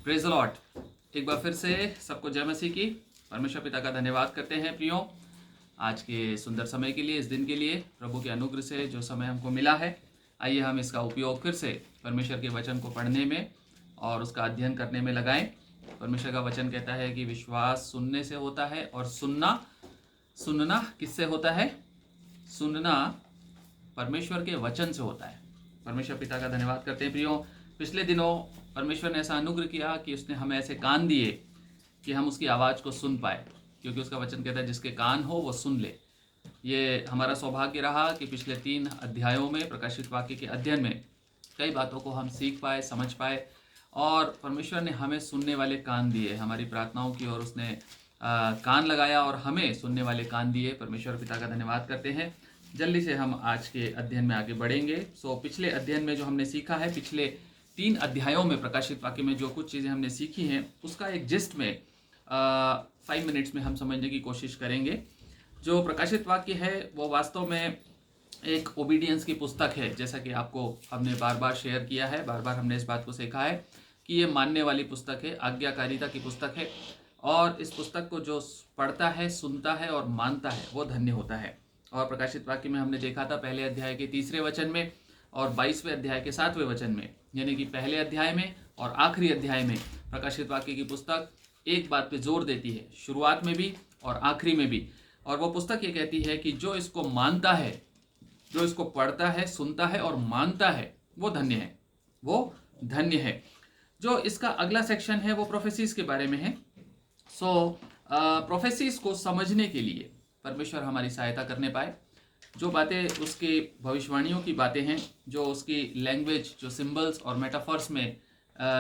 Praise the Lord. एक बार फिर से सबको जय मसीह की। परमेश्वर पिता का धन्यवाद करते हैं प्रियो, आज के सुंदर समय के लिए, इस दिन के लिए, प्रभु के अनुग्रह से जो समय हमको मिला है। आइए हम इसका उपयोग फिर से परमेश्वर के वचन को पढ़ने में और उसका अध्ययन करने में लगाएं। परमेश्वर का वचन कहता है कि विश्वास सुनने से होता है और सुनना किससे होता है? सुनना परमेश्वर के वचन से होता है। परमेश्वर पिता का धन्यवाद करते हैं प्रियो। पिछले दिनों परमेश्वर ने ऐसा अनुग्रह किया कि उसने हमें ऐसे कान दिए कि हम उसकी आवाज़ को सुन पाए, क्योंकि उसका वचन कहता है जिसके कान हो वो सुन ले। ये हमारा सौभाग्य रहा कि पिछले 3 अध्यायों में, प्रकाशित वाक्य के अध्ययन में, कई बातों को हम सीख पाए, समझ पाए, और परमेश्वर ने हमें सुनने वाले कान दिए। हमारी प्रार्थनाओं की और उसने कान लगाया और हमें सुनने वाले कान दिए। परमेश्वर पिता का धन्यवाद करते हैं। जल्दी से हम आज के अध्ययन में आगे बढ़ेंगे। पिछले अध्ययन में जो हमने सीखा है, पिछले 3 अध्यायों में प्रकाशित वाक्य में जो कुछ चीज़ें हमने सीखी हैं, उसका एक जिस्ट में 5 मिनट्स में हम समझने की कोशिश करेंगे। जो प्रकाशित वाक्य है वो वास्तव में एक ओबीडियंस की पुस्तक है। जैसा कि आपको हमने बार बार शेयर किया है, बार बार हमने इस बात को सीखा है कि ये मानने वाली पुस्तक है, आज्ञाकारिता की पुस्तक है। और इस पुस्तक को जो पढ़ता है, सुनता है और मानता है, वो धन्य होता है। और प्रकाशित वाक्य में हमने देखा था पहले अध्याय के 3 वचन में और 22वें अध्याय के 7वें वचन में, यानी कि पहले अध्याय में और आखिरी अध्याय में प्रकाशित वाक्य की पुस्तक एक बात पे जोर देती है, शुरुआत में भी और आखिरी में भी। और वो पुस्तक ये कहती है कि जो इसको मानता है, जो इसको पढ़ता है, सुनता है और मानता है, वो धन्य है, वो धन्य है। जो इसका अगला सेक्शन है वो प्रोफेसीज के बारे में है। प्रोफेसीज को समझने के लिए परमेश्वर हमारी सहायता करने पाए। जो बातें उसकी भविष्यवाणियों की बातें हैं, जो उसकी लैंग्वेज, जो सिंबल्स और मेटाफर्स में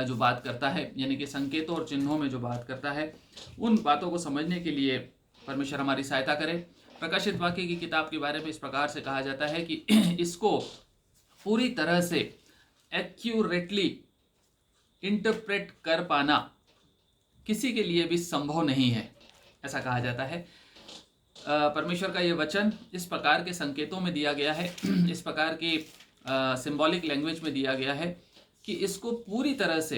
जो बात करता है, यानी कि संकेतों और चिन्हों में जो बात करता है, उन बातों को समझने के लिए परमेश्वर हमारी सहायता करे। प्रकाशित वाक्य की किताब के बारे में इस प्रकार से कहा जाता है कि इसको पूरी तरह से एक्यूरेटली इंटरप्रेट कर पाना किसी के लिए भी संभव नहीं है, ऐसा कहा जाता है। परमेश्वर का ये वचन इस प्रकार के संकेतों में दिया गया है, इस प्रकार की सिंबॉलिक लैंग्वेज में दिया गया है कि इसको पूरी तरह से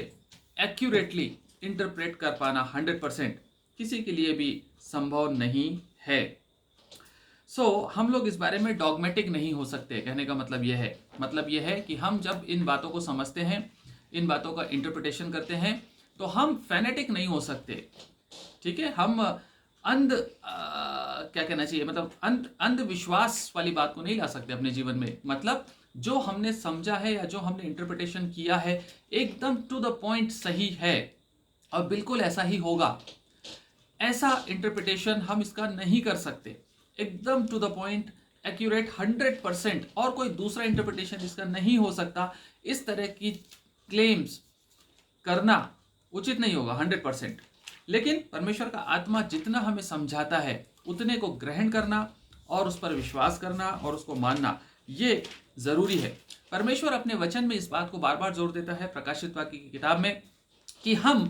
एक्यूरेटली इंटरप्रेट कर पाना 100% किसी के लिए भी संभव नहीं है। हम लोग इस बारे में डॉगमेटिक नहीं हो सकते। कहने का मतलब यह है कि हम जब इन बातों को समझते हैं, इन बातों का इंटरप्रिटेशन करते हैं, तो हम फैनेटिक नहीं हो सकते। ठीक है, हम क्या कहना चाहिए, मतलब अंधविश्वास वाली बात को नहीं ला सकते अपने जीवन में। मतलब जो हमने समझा है या जो हमने इंटरप्रिटेशन किया है एकदम टू द पॉइंट सही है और बिल्कुल ऐसा ही होगा, ऐसा इंटरप्रिटेशन हम इसका नहीं कर सकते। एकदम टू द पॉइंट, एक्यूरेट, 100%, और कोई दूसरा इंटरप्रिटेशन इसका नहीं हो सकता। इस तरह की क्लेम्स करना उचित नहीं होगा 100%। लेकिन परमेश्वर का आत्मा जितना हमें समझाता है उतने को ग्रहण करना और उस पर विश्वास करना और उसको मानना, ये जरूरी है। परमेश्वर अपने वचन में इस बात को बार बार जोर देता है प्रकाशित वाक्य की किताब में कि हम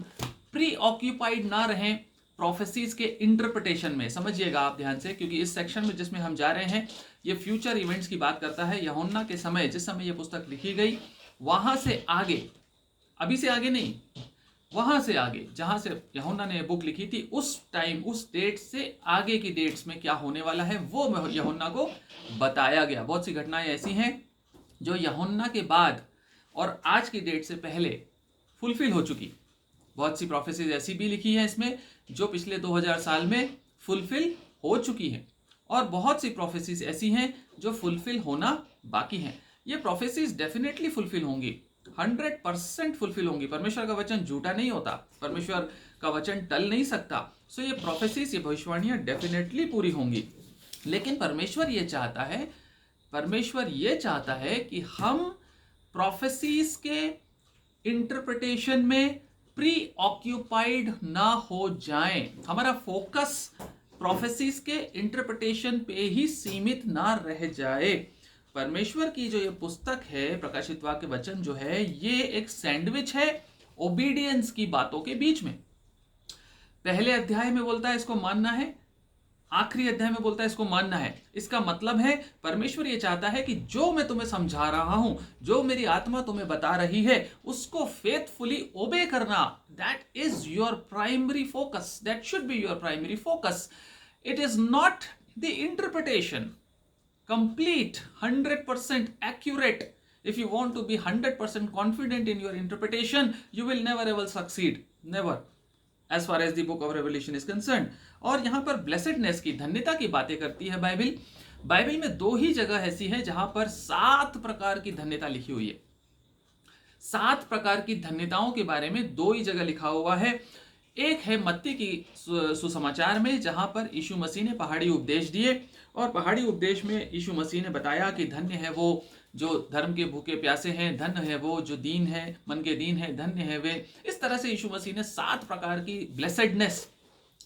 प्री ऑक्यूपाइड ना रहें प्रोफेसीज के इंटरप्रिटेशन में। समझिएगा आप ध्यान से, क्योंकि इस सेक्शन में जिसमें हम जा रहे हैं ये फ्यूचर इवेंट्स की बात करता है। यूहन्ना के समय, जिस समय ये पुस्तक लिखी गई, वहां से आगे, अभी से आगे नहीं, वहां से आगे जहां से यूहन्ना ने बुक लिखी थी, उस टाइम, उस डेट से आगे की डेट्स में क्या होने वाला है वो यूहन्ना को बताया गया। बहुत सी घटनाएं ऐसी हैं जो यूहन्ना के बाद और आज की डेट से पहले फुलफिल हो चुकी। बहुत सी प्रोफेसीज ऐसी भी लिखी है इसमें जो पिछले 2000 साल में फुलफिल हो चुकी हैं, और बहुत सी प्रोफेसीज ऐसी हैं जो फुलफिल होना बाकी हैं। ये प्रोफेसीज डेफिनेटली फुलफिल होंगी, 100% फुलफिल होंगी। परमेश्वर का वचन झूठा नहीं होता, परमेश्वर का वचन टल नहीं सकता। ये प्रोफेसीज, ये भविष्यवाणियां डेफिनेटली पूरी होंगी। लेकिन परमेश्वर ये चाहता है कि हम प्रोफेसीज के इंटरप्रिटेशन में प्री ऑक्यूपाइड ना हो जाएं। हमारा फोकस प्रोफेसीज के इंटरप्रिटेशन पे ही सीमित ना रह जाए। परमेश्वर की जो ये पुस्तक है, प्रकाशित वाक्य वचन जो है, ये एक सैंडविच है ओबीडियंस की बातों के बीच में। पहले अध्याय में बोलता है इसको मानना है, आखिरी अध्याय में बोलता है इसको मानना है। इसका मतलब है परमेश्वर ये चाहता है कि जो मैं तुम्हें समझा रहा हूं, जो मेरी आत्मा तुम्हें बता रही है, उसको फेथफुली ओबे करना, that is your primary focus. That should be your primary focus. It is not the interpretation. Complete, 100% accurate. If you want to be 100% confident in your interpretation, you will never ever succeed. Never. As far as the book of Revelation is concerned. और यहाँ पर blessedness की, धन्यता की बातें करती है Bible. Bible में 2 ही जगह ऐसी है जहां पर 7 प्रकार की धन्यता लिखी हुई है. 7 प्रकार की धन्यताओं के बारे में 2 ही जगह लिखा हुआ है. एक है मत्ती की सुसमाचार में, जहां पर यीशु मसीह ने पहाड़ी उपदेश दिए, और पहाड़ी उपदेश में यीशु मसीह ने बताया कि धन्य है वो जो धर्म के भूखे प्यासे हैं, धन्य है वो जो दीन है, मन के दीन है, धन्य है वे. इस तरह से यीशु मसीह ने 7 प्रकार की ब्लेसेडनेस,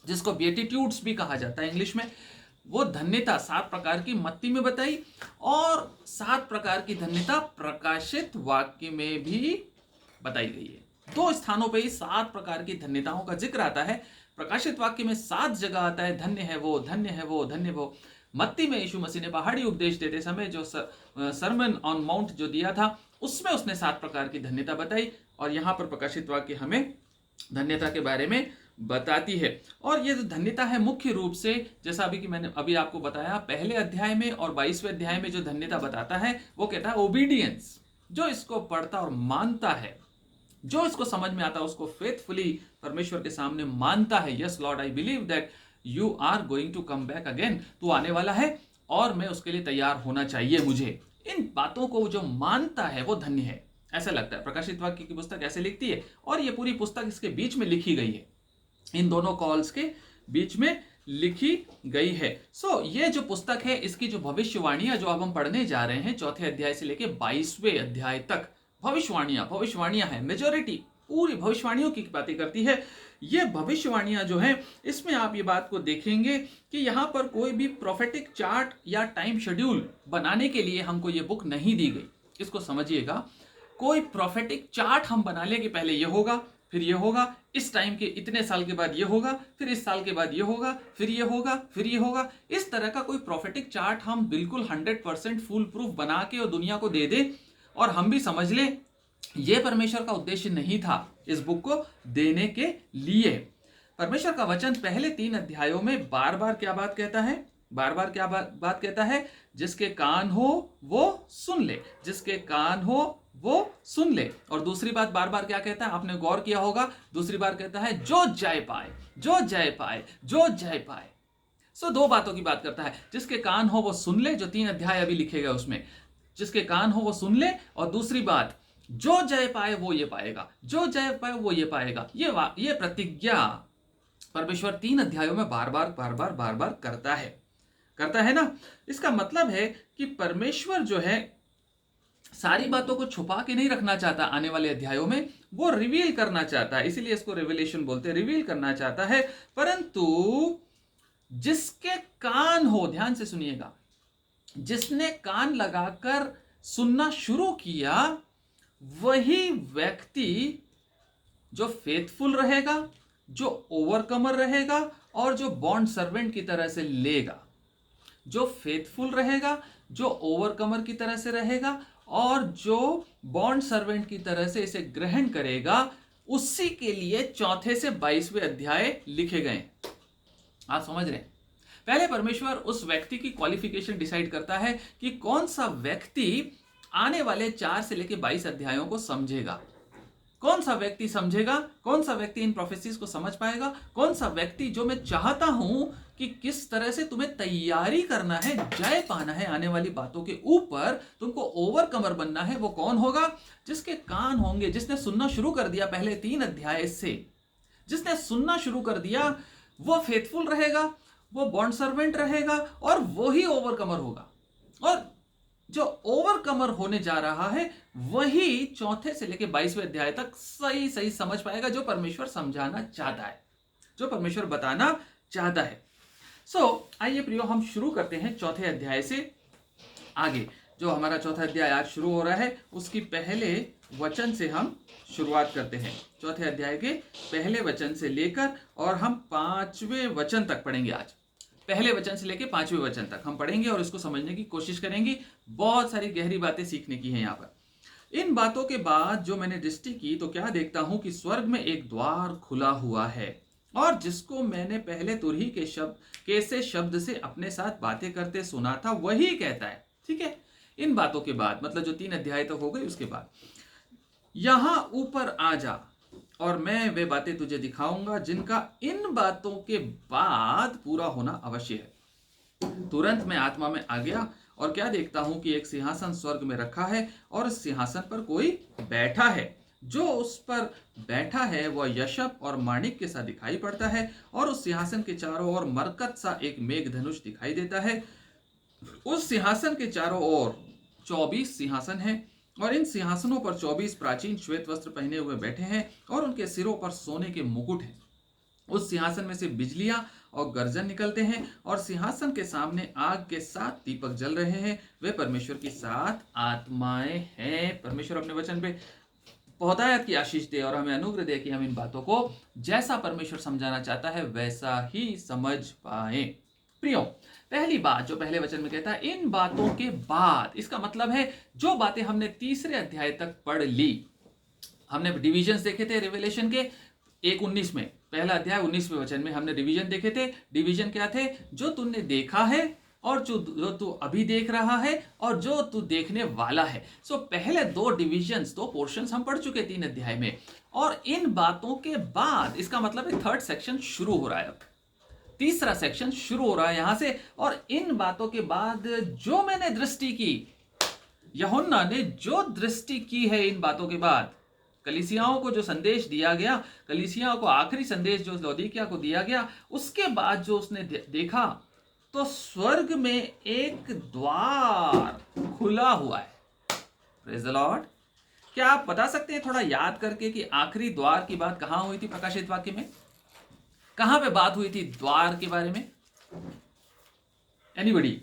जिसको बेटिट्यूड्स भी कहा जाता है इंग्लिश में, वो धन्यता 7 प्रकार की मत्ती में बताई. और 7 प्रकार की धन्यता प्रकाशित वाक्य में भी बताई गई है. 2 स्थानों पे ही 7 प्रकार की धन्यताओं का जिक्र आता है. प्रकाशित वाक्य में 7 जगह आता है धन्य है वो, धन्य है वो, धन्य वो. मत्ती में यीशु मसीह ने पहाड़ी उपदेश देते समय जो सरमन ऑन माउंट जो दिया था, उसमें उसने 7 प्रकार की धन्यता बताई. और यहाँ पर प्रकाशित वाक्य हमें धन्यता के बारे में बताती है. और ये जो धन्यता है मुख्य रूप से, जैसा अभी कि मैंने अभी आपको बताया, पहले अध्याय में और 22वें अध्याय में जो धन्यता बताता है वो कहता है ओबीडियंस. जो इसको पढ़ता और मानता है, जो इसको समझ में आता है, उसको फेथफुली परमेश्वर के सामने मानता है. Yes lord, I believe that you are going to come back again. तू आने वाला है और मैं उसके लिए तैयार होना चाहिए मुझे. इन बातों को जो मानता है वो धन्य है, ऐसा लगता है. प्रकाशित वाक्य की पुस्तक ऐसे लिखती है, और ये पूरी पुस्तक इसके बीच में लिखी गई है, इन दोनों कॉल्स के बीच में लिखी गई है. ये जो पुस्तक है, इसकी जो भविष्यवाणियां जो अब हम पढ़ने जा रहे हैं, 4थे अध्याय से लेकर 22वें अध्याय तक भविष्यवाणियां है. मेजॉरिटी पूरी भविष्यवाणियों की बातें करती है. ये भविष्यवाणियां जो है, इसमें आप ये बात को देखेंगे कि यहां पर कोई भी प्रोफेटिक चार्ट या टाइम शेड्यूल बनाने के लिए हमको ये बुक नहीं दी गई. इसको समझिएगा. कोई प्रोफेटिक चार्ट हम बना ले कि पहले ये होगा, फिर ये होगा, इस टाइम के इतने साल के बाद ये होगा, फिर इस साल के बाद ये होगा, फिर ये होगा, फिर ये होगा. इस तरह का कोई प्रोफेटिक चार्ट हम बिल्कुल 100% फुल प्रूफ बना के और दुनिया को दे दे और हम भी समझ लें, ये परमेश्वर का उद्देश्य नहीं था इस बुक को देने के लिए. परमेश्वर का वचन पहले 3 अध्यायों में बार बार क्या बात कहता है? बार बार क्या बात कहता है? जिसके कान हो वो सुन ले, जिसके कान हो वो सुन ले. और दूसरी बात बार बार क्या कहता है? आपने गौर किया होगा, दूसरी बार कहता है जो जय पाए, जो जय पाए, जो जय पाए. 2 बातों की बात करता है. जिसके कान हो वो सुन ले, जो 3 अध्याय अभी लिखे गए उसमें, जिसके कान हो वो सुन ले. और दूसरी बात, जो जय पाए वो ये पाएगा, जो जय पाए वो ये पाएगा. ये प्रतिज्ञा परमेश्वर 3 अध्यायों में बार बार करता है ना. इसका मतलब है कि परमेश्वर जो है सारी बातों को छुपा के नहीं रखना चाहता. आने वाले अध्यायों में वो रिवील करना चाहता है, इसीलिए इसको रेवलेशन बोलते हैं. रिवील करना चाहता है, परंतु जिसके कान हो, ध्यान से सुनिएगा, जिसने कान लगाकर सुनना शुरू किया, वही व्यक्ति जो फेथफुल रहेगा, जो ओवरकमर रहेगा और जो बॉन्ड सर्वेंट की तरह से लेगा. जो फेथफुल रहेगा, जो ओवरकमर की तरह से रहेगा और जो बॉन्ड सर्वेंट की तरह से इसे ग्रहण करेगा, उसी के लिए 4 से 22वें अध्याय लिखे गए. आप समझ रहे हैं? पहले परमेश्वर उस व्यक्ति की क्वालिफिकेशन डिसाइड करता है कि कौन सा व्यक्ति आने वाले 4 से लेकर 22 अध्यायों को समझेगा. कौन सा व्यक्ति समझेगा, कौन सा व्यक्ति इन प्रोफेसीज को समझ पाएगा, कौन सा व्यक्ति, जो मैं चाहता हूं कि किस तरह से तुम्हें तैयारी करना है, जय पाना है आने वाली बातों के ऊपर, तुमको ओवरकमर बनना है, वो कौन होगा? जिसके कान होंगे, जिसने सुनना शुरू कर दिया पहले 3 अध्याय से, जिसने सुनना शुरू कर दिया, वो फेथफुल रहेगा, वो बॉन्ड सर्वेंट रहेगा और वो ही ओवरकमर होगा. और जो ओवरकमर होने जा रहा है वही 4 से लेकर 22वें अध्याय तक सही समझ पाएगा, जो परमेश्वर समझाना चाहता है, जो परमेश्वर बताना चाहता है. आइए प्रियो, हम शुरू करते हैं 4थे अध्याय से आगे. जो हमारा 4था अध्याय आज शुरू हो रहा है, उसकी पहले वचन से हम शुरुआत करते हैं. 4थे अध्याय के पहले वचन से लेकर और हम 5वें वचन तक पढ़ेंगे. आज पहले वचन से लेकर 5वें वचन तक हम पढ़ेंगे और इसको समझने की कोशिश करेंगे. बहुत सारी गहरी बातें सीखने की हैं यहाँ पर. इन बातों के बाद जो मैंने दृष्टि की तो क्या देखता हूं कि स्वर्ग में एक द्वार खुला हुआ है, और जिसको मैंने पहले तुरही के कैसे शब्द से अपने साथ बातें करते सुना था वही कहता है। ठीक है, इन बातों के बाद मतलब जो 3 अध्याय तक हो गई उसके बाद, यहां ऊपर आ जा और मैं वे बातें तुझे दिखाऊंगा जिनका इन बातों के बाद पूरा होना अवश्य है। तुरंत मैं आत्मा में आ गया और क्या देखता हूं कि एक सिंहासन स्वर्ग में रखा है और उस सिंहासन पर कोई बैठा है। जो उस पर बैठा है वह यशब और माणिक के साथ दिखाई पड़ता है, और उस सिंहासन के चारों ओर मरकत सा एक मेघधनुष दिखाई देता है। उस सिंहासन के चारों ओर 24 सिंहासन हैं, और इन सिंहासनों पर 24 प्राचीन श्वेत वस्त्र पहने हुए बैठे हैं, और उनके सिरों पर सोने के मुकुट हैं। उस सिंहासन में से बिजलियां और गर्जन निकलते हैं, और सिंहासन के सामने आग के 7 दीपक जल रहे हैं। वे परमेश्वर की 7 आत्माएं हैं। परमेश्वर अपने वचन पे बहुतायत की आशीष दे और हमें अनुग्रह दे कि हम इन बातों को जैसा परमेश्वर समझाना चाहता है वैसा ही समझ पाए। प्रियो, पहली बात जो पहले वचन में कहता है, इन बातों के बाद, इसका मतलब है जो बातें हमने 3रे अध्याय तक पढ़ ली, हमने डिविजन्स देखे थे रिवेलेशन के 1:19 में, पहला अध्याय 19वें वचन में हमने डिवीजन देखे थे। डिवीजन क्या थे? जो तुमने देखा है और जो तू अभी देख रहा है और जो तू देखने वाला है। सो पहले 2 डिविजन्स, 2 पोर्शंस हम पढ़ चुके 3 अध्याय में, और इन बातों के बाद इसका मतलब है 3rd सेक्शन शुरू हो रहा है। अब 3रा सेक्शन शुरू हो रहा है यहां से, और इन बातों के बाद जो मैंने दृष्टि की, यूहन्ना ने जो दृष्टि की है इन बातों के बाद, कलीसियाओं को जो संदेश दिया गया, कलीसियाओं को आखिरी संदेश जो लौदीकिया को दिया गया, उसके बाद जो उसने देखा तो स्वर्ग में एक द्वार खुला हुआ है। Praise the Lord. क्या आप बता सकते हैं थोड़ा याद करके कि आखिरी द्वार की बात कहां हुई थी? प्रकाशित वाक्य में कहां पे बात हुई थी द्वार के बारे में? एनीबडी?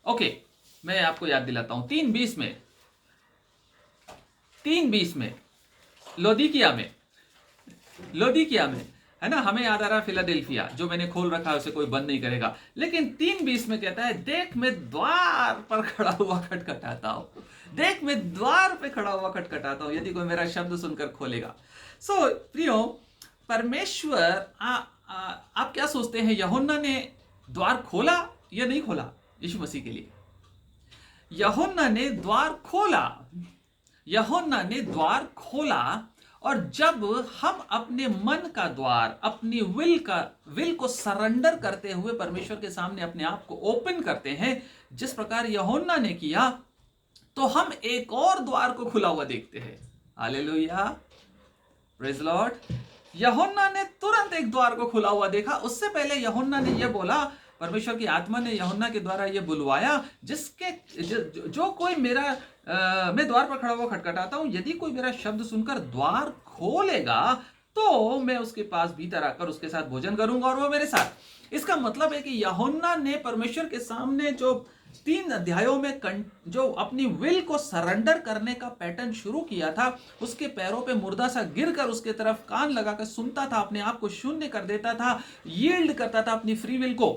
ओके, मैं आपको याद दिलाता हूं। 3:20 में, 3:20 में लौदीकिया में है ना, हमें याद आ रहा है फिलाडेल्फिया, जो मैंने खोल रखा है उसे कोई बंद नहीं करेगा। लेकिन 3:20 में कहता है, देख मैं द्वार पर खड़ा हुआ खटखटाता हूं, देख मैं द्वार पे खड़ा हुआ खटखटाता हूं, यदि कोई मेरा शब्द सुनकर खोलेगा। सो प्रियो, परमेश्वर आप क्या सोचते हैं, यूहन्ना ने द्वार खोला या नहीं खोला यीशु मसीह के लिए? यूहन्ना ने द्वार खोला, यूहन्ना ने द्वार खोला। और जब हम अपने मन का द्वार, अपनी विल को सरेंडर करते हुए परमेश्वर के सामने अपने आप को ओपन करते हैं, जिस प्रकार यूहन्ना ने किया, तो हम एक और द्वार को खुला हुआ देखते हैं। Hallelujah, praise Lord. यूहन्ना ने तुरंत एक द्वार को खुला हुआ देखा। उससे पहले यूहन्ना ने यह बोला, परमेश्वर की आत्मा ने यूहन्ना के द्वारा यह बुलवाया, जो कोई मेरा मैं द्वार पर खड़ा हुआ खटखटाता हूं, यदि कोई मेरा शब्द सुनकर द्वार खोलेगा तो मैं उसके पास भीतर आकर उसके साथ भोजन करूंगा और वो मेरे साथ। इसका मतलब है कि यूहन्ना ने परमेश्वर के सामने जो 3 अध्यायों में जो अपनी विल को सरेंडर करने का पैटर्न शुरू किया था, उसके पैरों पे मुर्दा सा गिरकर उसके तरफ कान लगाकर सुनता था, अपने आप को शून्य कर देता था, यील्ड करता था अपनी फ्री विल को,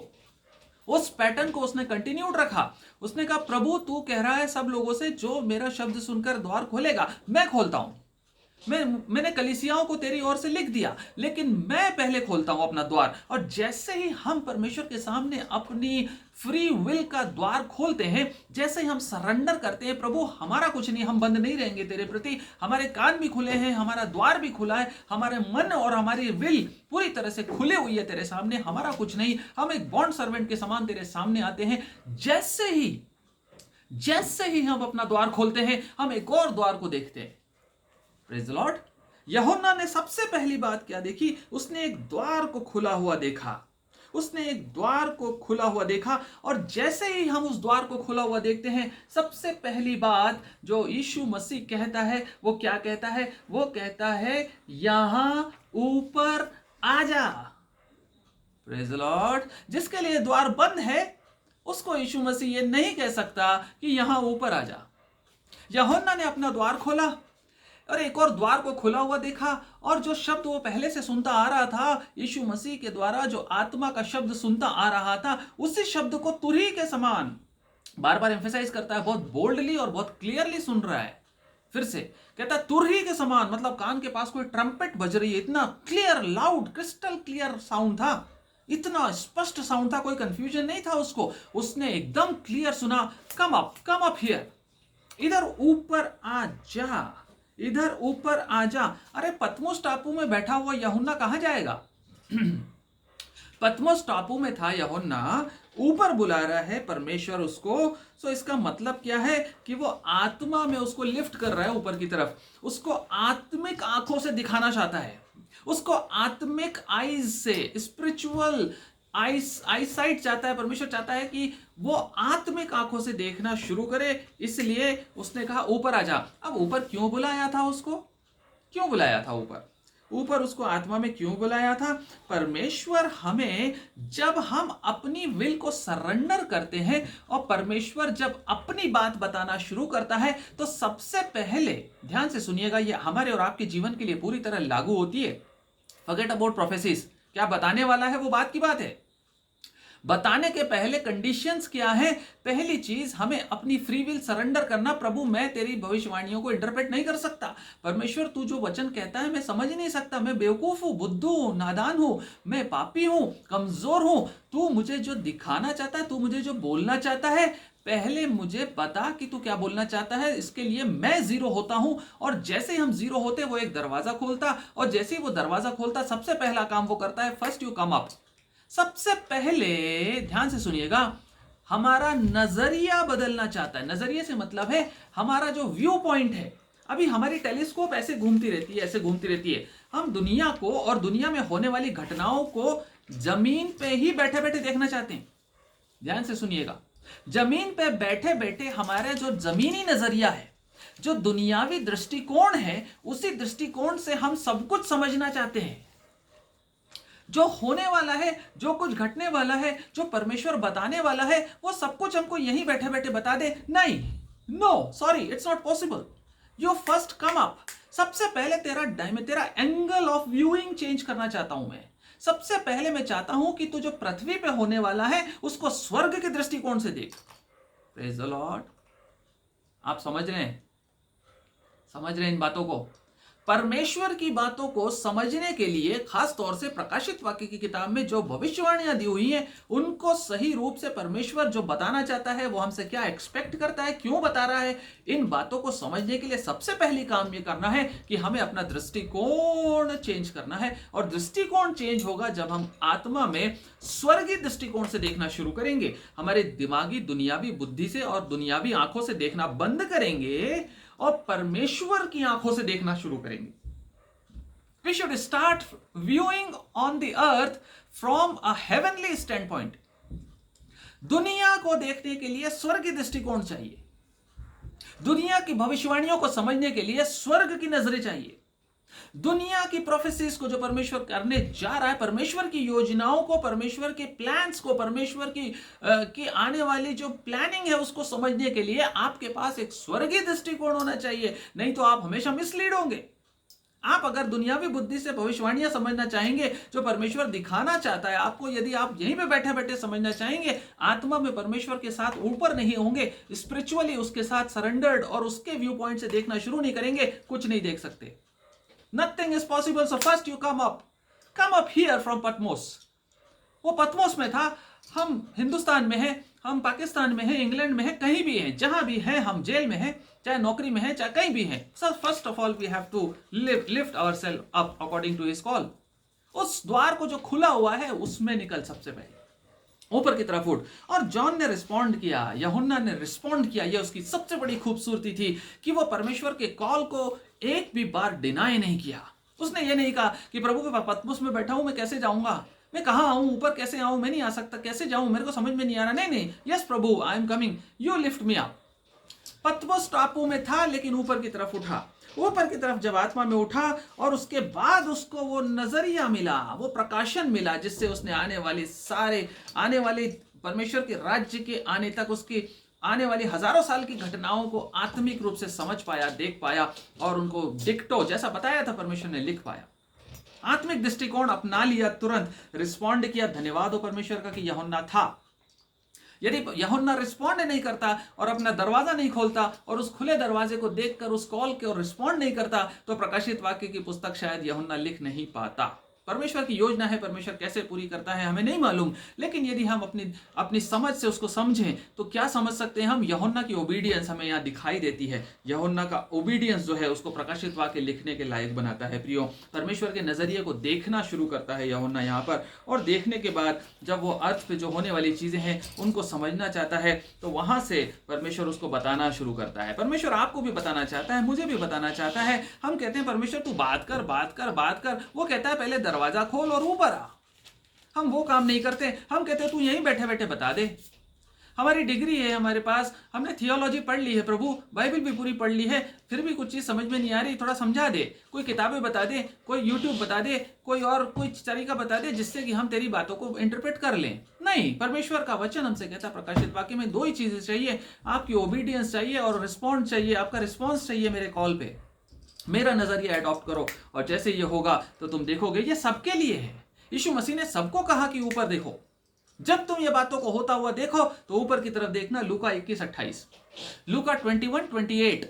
उस पैटर्न को उसने कंटिन्यूड रखा। उसने कहा, प्रभु तू कह रहा है सब लोगों से, जो मेरा शब्द सुनकर द्वार खोलेगा मैं खोलता हूं। मैंने कलीसियाओं को तेरी ओर से लिख दिया, लेकिन मैं पहले खोलता हूं अपना द्वार। और जैसे ही हम परमेश्वर के सामने अपनी फ्री विल का द्वार खोलते हैं, जैसे ही हम सरेंडर करते हैं, प्रभु हमारा कुछ नहीं, हम बंद नहीं रहेंगे तेरे प्रति, हमारे कान भी खुले हैं, हमारा द्वार भी खुला है, हमारे मन और हमारी विल पूरी तरह से खुले हुई है तेरे सामने, हमारा कुछ नहीं, हम एक बॉन्ड सर्वेंट के समान तेरे सामने आते हैं। जैसे ही हम अपना द्वार खोलते हैं, हम एक और द्वार को देखते हैं। Praise the Lord. यूहन्ना ने सबसे पहली बात क्या देखी? उसने एक द्वार को खुला हुआ देखा, उसने एक द्वार को खुला हुआ देखा। और जैसे ही हम उस द्वार को खुला हुआ देखते हैं, सबसे पहली बात जो यीशु मसीह कहता है वो क्या कहता है? वो कहता है, यहां यूपर आ जा। Praise the Lord. जिसके लिए द्वार बंद है उसको यीशु मसीह ये नहीं कह सकता कि यहां ऊपर आ जा। यूहन्ना ने अपना द्वार खोला और एक और द्वार को खुला हुआ देखा, और जो शब्द वो पहले से सुनता आ रहा था, यीशु मसीह के द्वारा जो आत्मा का शब्द सुनता आ रहा था, उसी शब्द को तुरही के समान बार बार एम्फेसाइज करता है, बहुत बोल्डली और बहुत क्लियरली सुन रहा है। फिर से कहता तुरही के समान, मतलब कान के पास कोई ट्रम्पेट बज रही है, इतना clear, loud, crystal clear sound था, इतना स्पष्ट साउंड था, कोई कंफ्यूजन नहीं था उसको, उसने एकदम क्लियर सुना, कम अप हियर, इधर ऊपर आ जा, इधर ऊपर आ जा। अरे पतमोस टापू में बैठा हुआ यूहन्ना कहां जाएगा? पतमोस टापू में था यूहन्ना, ऊपर बुला रहा है परमेश्वर उसको। सो इसका मतलब क्या है कि वो आत्मा में उसको लिफ्ट कर रहा है ऊपर की तरफ, उसको आत्मिक आंखों से दिखाना चाहता है, उसको आत्मिक आईज से, स्पिरिचुअल आईसाइट चाहता है। परमेश्वर चाहता है कि वो आत्मिक आंखों से देखना शुरू करे, इसलिए उसने कहा ऊपर आ जा। अब ऊपर क्यों बुलाया था उसको? क्यों बुलाया था ऊपर? ऊपर उसको आत्मा में क्यों बुलाया था? परमेश्वर हमें, जब हम अपनी विल को सरेंडर करते हैं और परमेश्वर जब अपनी बात बताना शुरू करता है, तो सबसे पहले ध्यान से सुनिएगा, ये हमारे और आपके जीवन के लिए पूरी तरह लागू होती है। फॉरगेट अबाउट प्रोफेसीज, क्या बताने वाला है वो बात की बात है। बताने के पहले कंडीशंस क्या है? पहली चीज, हमें अपनी फ्री विल सरेंडर करना। प्रभु मैं तेरी भविष्यवाणियों को इंटरप्रेट नहीं कर सकता, परमेश्वर तू जो वचन कहता है मैं समझ नहीं सकता, मैं बेवकूफ हूं, बुद्धू हूं, नादान हूं, मैं पापी हूं, कमजोर हूं। तू मुझे जो दिखाना चाहता है, तू मुझे जो बोलना चाहता है, पहले मुझे बता कि तू क्या बोलना चाहता है। इसके लिए मैं जीरो होता हूं, और जैसे ही हम जीरो होते वो एक दरवाजा खोलता, और जैसे ही वो दरवाजा खोलता सबसे पहला काम वो करता है, फर्स्ट यू कम अप। सबसे पहले ध्यान से सुनिएगा, हमारा नजरिया बदलना चाहता है। नजरिए से मतलब है हमारा जो व्यू पॉइंट है। अभी हमारी टेलीस्कोप ऐसे घूमती रहती है, ऐसे घूमती रहती है। हम दुनिया को और दुनिया में होने वाली घटनाओं को जमीन पे ही बैठे बैठे देखना चाहते हैं। ध्यान से सुनिएगा, जमीन पे बैठे बैठे हमारा जो जमीनी नजरिया है, जो दुनियावी दृष्टिकोण है, उसी दृष्टिकोण से हम सब कुछ समझना चाहते हैं। जो होने वाला है, जो कुछ घटने वाला है, जो परमेश्वर बताने वाला है, वो सब कुछ हमको यहीं बैठे बैठे बता दे। नहीं, no, sorry, it's not possible. You first come up. सबसे पहले तेरा एंगल ऑफ व्यूइंग चेंज करना चाहता हूं मैं। सबसे पहले मैं चाहता हूं कि तू जो पृथ्वी पे होने वाला है उसको स्वर्ग के दृष्टिकोण से देख। Praise the Lord. आप समझ रहे हैं? समझ रहे हैं इन बातों को? परमेश्वर की बातों को समझने के लिए खास तौर से प्रकाशित वाक्य की किताब में जो भविष्यवाणियां दी हुई हैं, उनको सही रूप से परमेश्वर जो बताना चाहता है, वो हमसे क्या एक्सपेक्ट करता है, क्यों बता रहा है, इन बातों को समझने के लिए सबसे पहली काम ये करना है कि हमें अपना दृष्टिकोण चेंज करना है। और दृष्टिकोण चेंज होगा जब हम आत्मा में स्वर्गीय दृष्टिकोण से देखना शुरू करेंगे। हमारे दिमागी दुनियावी बुद्धि से और दुनियावी आंखों से देखना बंद करेंगे और परमेश्वर की आंखों से देखना शुरू करेंगे। We should start viewing on the earth from a heavenly standpoint. दुनिया को देखने के लिए स्वर्ग की दृष्टिकोण चाहिए। दुनिया की भविष्यवाणियों को समझने के लिए स्वर्ग की नजरें चाहिए। दुनिया की प्रोफेसीज को जो परमेश्वर करने जा रहा है, परमेश्वर की योजनाओं को, परमेश्वर के प्लान्स को, परमेश्वर की आने वाली जो प्लानिंग है उसको समझने के लिए आपके पास एक स्वर्गीय दृष्टिकोण होना चाहिए। नहीं तो आप हमेशा मिसलीड होंगे। आप अगर दुनियावी बुद्धि से भविष्यवाणियां समझना चाहेंगे, जो परमेश्वर दिखाना चाहता है आपको, यदि आप यहीं पे बैठे बैठे समझना चाहेंगे, आत्मा में परमेश्वर के साथ ऊपर नहीं होंगे, स्पिरिचुअली उसके साथ सरेंडर्ड और उसके व्यू पॉइंट से देखना शुरू नहीं करेंगे, कुछ नहीं देख सकते। Nothing is possible. So first you come up here from Patmos. वो पतमोस में था। हम हिंदुस्तान में हैं, हम पाकिस्तान में हैं, इंग्लैंड में हैं, कहीं भी हैं, जहां भी हैं, हम जेल में हैं, चाहे नौकरी में हैं, चाहे कहीं भी हैं। So first of all we have to lift ourselves up according to his call. उस द्वार को जो खुला हुआ है उसमें निकल सबसे पहले, ऊपर की तरफ उठ। और जॉन ने रिस्पॉन्ड किया, यूहन्ना ने रिस्पॉन्ड किया। यह उसकी सबसे बड़ी खूबसूरती थी कि वो परमेश्वर के कॉल को एक भी बार डिनाई नहीं किया। उसने ये नहीं कहा कि प्रभु के पतमोस में बैठा हूं, मैं कैसे जाऊंगा, मैं कहां आऊं, ऊपर कैसे आऊं, मैं नहीं आ सकता, कैसे जाऊं, मेरे को समझ में नहीं आ रहा। नहीं, यस प्रभु, I am coming, you lift me up. Patmos टापू में था लेकिन ऊपर की तरफ उठा। ऊपर की तरफ जब आत्मा में उठा और उसके बाद उसको वो नजरिया मिला, वो प्रकाशन मिला, जिससे उसने आने वाले परमेश्वर के राज्य के आने तक, उसकी आने वाली हजारों साल की घटनाओं को आत्मिक रूप से समझ पाया, देख पाया और उनको डिक्टो जैसा बताया था परमेश्वर ने लिख पाया। आत्मिक दृष्टिकोण अपना लिया, तुरंत रिस्पॉन्ड किया। धन्यवाद हो परमेश्वर का कि यूहन्ना था। यदि यूहन्ना रिस्पॉन्ड नहीं करता और अपना दरवाजा नहीं खोलता और उस खुले दरवाजे को देखकर उस कॉल के और रिस्पॉन्ड नहीं करता, तो प्रकाशित वाक्य की पुस्तक शायद यूहन्ना लिख नहीं पाता। परमेश्वर की योजना है, परमेश्वर कैसे पूरी करता है हमें नहीं मालूम, लेकिन यदि हम अपनी समझ से उसको समझें तो क्या समझ सकते हैं हम? यूहन्ना की ओबीडियंस हमें यहाँ दिखाई देती है। यूहन्ना का ओबीडियंस जो है उसको प्रकाशित वाक्य लिखने के लायक बनाता है। प्रियो, परमेश्वर के नजरिए को देखना शुरू करता है यूहन्ना यहाँ पर, और देखने के बाद जब वो अर्थ पे जो होने वाली चीजें हैं उनको समझना चाहता है, तो वहां से परमेश्वर उसको बताना शुरू करता है। परमेश्वर आपको भी बताना चाहता है, मुझे भी बताना चाहता है। हम कहते हैं परमेश्वर तू बात कर बात कर बात कर, वो कहता है पहले दरवाजा खोल और ऊपर आ। हम वो काम नहीं करते, हम कहते हैं तू यहीं बैठे बैठे बता दे। हमारी डिग्री है हमारे पास, हमने थियोलॉजी पढ़ ली है प्रभु, बाइबल भी पूरी पढ़ ली है, फिर भी कुछ चीज समझ में नहीं आ रही, थोड़ा समझा दे, कोई किताबें बता दे, कोई यूट्यूब बता दे, कोई और कोई तरीका बता दे जिससे कि हम तेरी बातों को इंटरप्रेट कर लें। नहीं, परमेश्वर का वचन हमसे कहता है प्रकाशित वाक्य में दो ही चीजें चाहिए, आपकी ओबीडियंस चाहिए और रिस्पॉन्ड चाहिए, आपका रिस्पॉन्स चाहिए मेरे कॉल पे। मेरा नजरिया अडॉप्ट करो, और जैसे ये होगा तो तुम देखोगे ये सबके लिए है। यीशु मसीह ने सबको कहा कि ऊपर देखो। जब तुम ये बातों को होता हुआ देखो तो ऊपर की तरफ देखना। लूका 21:28, लूका 21:28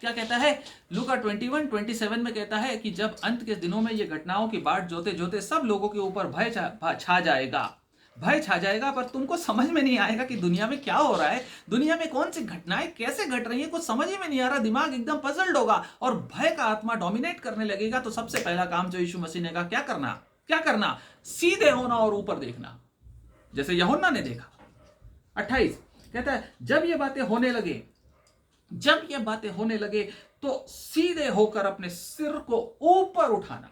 क्या कहता है? लूका 21:27 में कहता है कि जब अंत के दिनों में ये घटनाओं की बाट जोते जोते सब लोगों के ऊपर भय छा जाएगा। भय छा जाएगा, पर तुमको समझ में नहीं आएगा कि दुनिया में क्या हो रहा है, दुनिया में कौन सी घटनाएं कैसे घट रही है, कुछ समझ ही में नहीं आ रहा, दिमाग एकदम पजल्ड होगा और भय का आत्मा डोमिनेट करने लगेगा। तो सबसे पहला काम जो यीशु मसीह ने कहा, क्या करना? सीधे होना और ऊपर देखना, जैसे यूहन्ना ने देखा। 28 कहता है जब ये बातें होने लगे तो सीधे होकर अपने सिर को ऊपर उठाना,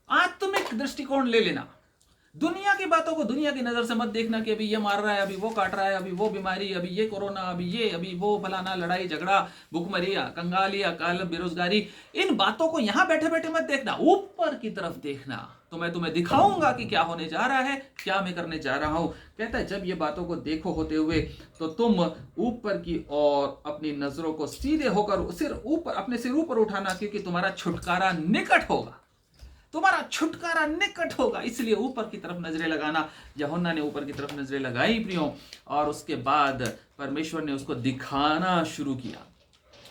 आत्मिक दृष्टिकोण ले लेना। दुनिया की बातों को दुनिया की नजर से मत देखना कि अभी ये मार रहा है, अभी वो काट रहा है, अभी वो बीमारी, अभी ये कोरोना, अभी वो फलाना, लड़ाई झगड़ा, भुखमरी, कंगाली, अकाल, बेरोजगारी, इन बातों को यहां बैठे बैठे मत देखना, ऊपर की तरफ देखना। तो मैं तुम्हें दिखाऊंगा कि क्या होने जा रहा है, क्या मैं करने जा रहा हूं। कहता है जब ये बातों को देखो होते हुए तो तुम ऊपर की ओर अपनी नजरों को सीधे होकर अपने सिर ऊपर उठाना, क्योंकि तुम्हारा छुटकारा निकट होगा, तुम्हारा छुटकारा निकट होगा। इसलिए ऊपर की तरफ नजरें लगाना। यूहन्ना ने ऊपर की तरफ नजरें लगाई प्रियो, और उसके बाद परमेश्वर ने उसको दिखाना शुरू किया।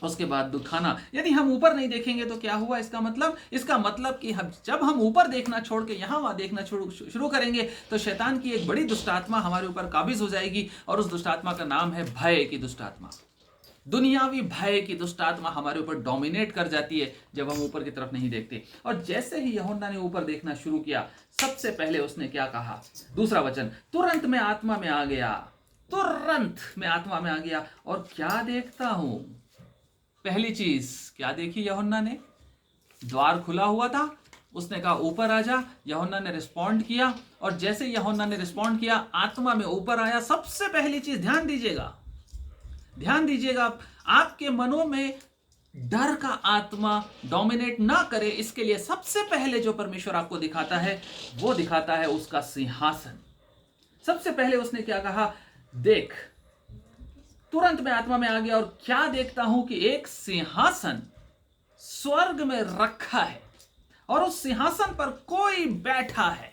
उसके बाद दिखाना, यदि हम ऊपर नहीं देखेंगे तो क्या हुआ? इसका मतलब कि जब हम ऊपर देखना छोड़ के यहाँ वहां देखना शुरू करेंगे तो शैतान की एक बड़ी दुष्ट आत्मा हमारे ऊपर काबिज हो जाएगी, और उस दुष्ट आत्मा का नाम है भय की दुष्ट आत्मा। दुनियावी भय की दुष्ट आत्मा हमारे ऊपर डोमिनेट कर जाती है जब हम ऊपर की तरफ नहीं देखते। और जैसे ही यूहन्ना ने ऊपर देखना शुरू किया, सबसे पहले उसने क्या कहा? दूसरा वचन, तुरंत मैं आत्मा में आ गया और क्या देखता हूं? पहली चीज क्या देखी यूहन्ना ने? द्वार खुला हुआ था, उसने कहा ऊपर आ जा। यूहन्ना ने रिस्पॉन्ड किया, और जैसे यूहन्ना ने रिस्पॉन्ड किया, आत्मा में ऊपर आया। सबसे पहली चीज, ध्यान दीजिएगा, आपके मनों में डर का आत्मा डोमिनेट ना करे, इसके लिए सबसे पहले जो परमेश्वर आपको दिखाता है वो दिखाता है उसका सिंहासन। सबसे पहले उसने क्या कहा? देख, तुरंत मैं आत्मा में आ गया और क्या देखता हूं कि एक सिंहासन स्वर्ग में रखा है और उस सिंहासन पर कोई बैठा है।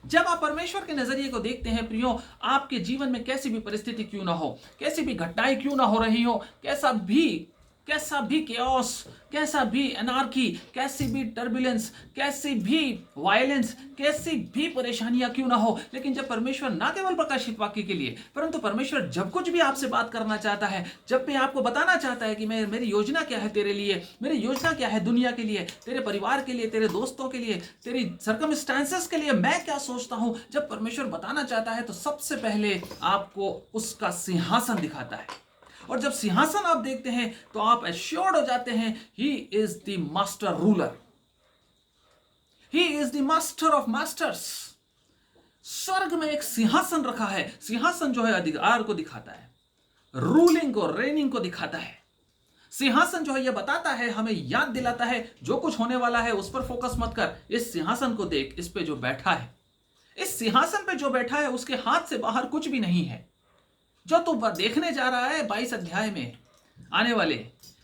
जब आप परमेश्वर के नजरिए को देखते हैं प्रियो, आपके जीवन में कैसी भी परिस्थिति क्यों ना हो, कैसी भी घटनाएं क्यों ना हो रही हो, कैसा भी केओस, कैसा भी एनार्की, कैसी भी टर्बुलेंस, कैसी भी वायलेंस, कैसी भी परेशानियां क्यों ना हो, लेकिन जब परमेश्वर ना केवल प्रकाशित वाक्य के लिए, परंतु परमेश्वर जब कुछ भी आपसे बात करना चाहता है, जब भी आपको बताना चाहता है कि मेरी योजना क्या है तेरे लिए, मेरी योजना क्या है दुनिया के लिए, तेरे परिवार के लिए, तेरे दोस्तों के लिए, तेरी सर्कमस्टांसेस के लिए मैं क्या सोचता हूं, जब परमेश्वर बताना चाहता है तो सबसे पहले आपको उसका सिंहासन दिखाता है। और जब सिंहासन आप देखते हैं तो आप एश्योर्ड हो जाते हैं, ही is the master ruler, he is the master of masters. स्वर्ग में एक सिंहासन रखा है। सिंहासन जो है अधिकार को दिखाता है, रूलिंग को, रेनिंग को दिखाता है। सिंहासन जो है यह बताता है, हमें याद दिलाता है जो कुछ होने वाला है उस पर फोकस मत कर, इस सिंहासन को देख, इस पे जो बैठा है, इस सिंहासन पे जो बैठा है उसके हाथ से बाहर कुछ भी नहीं है। जो तू देखने जा रहा है 22 अध्याय में आने वाले,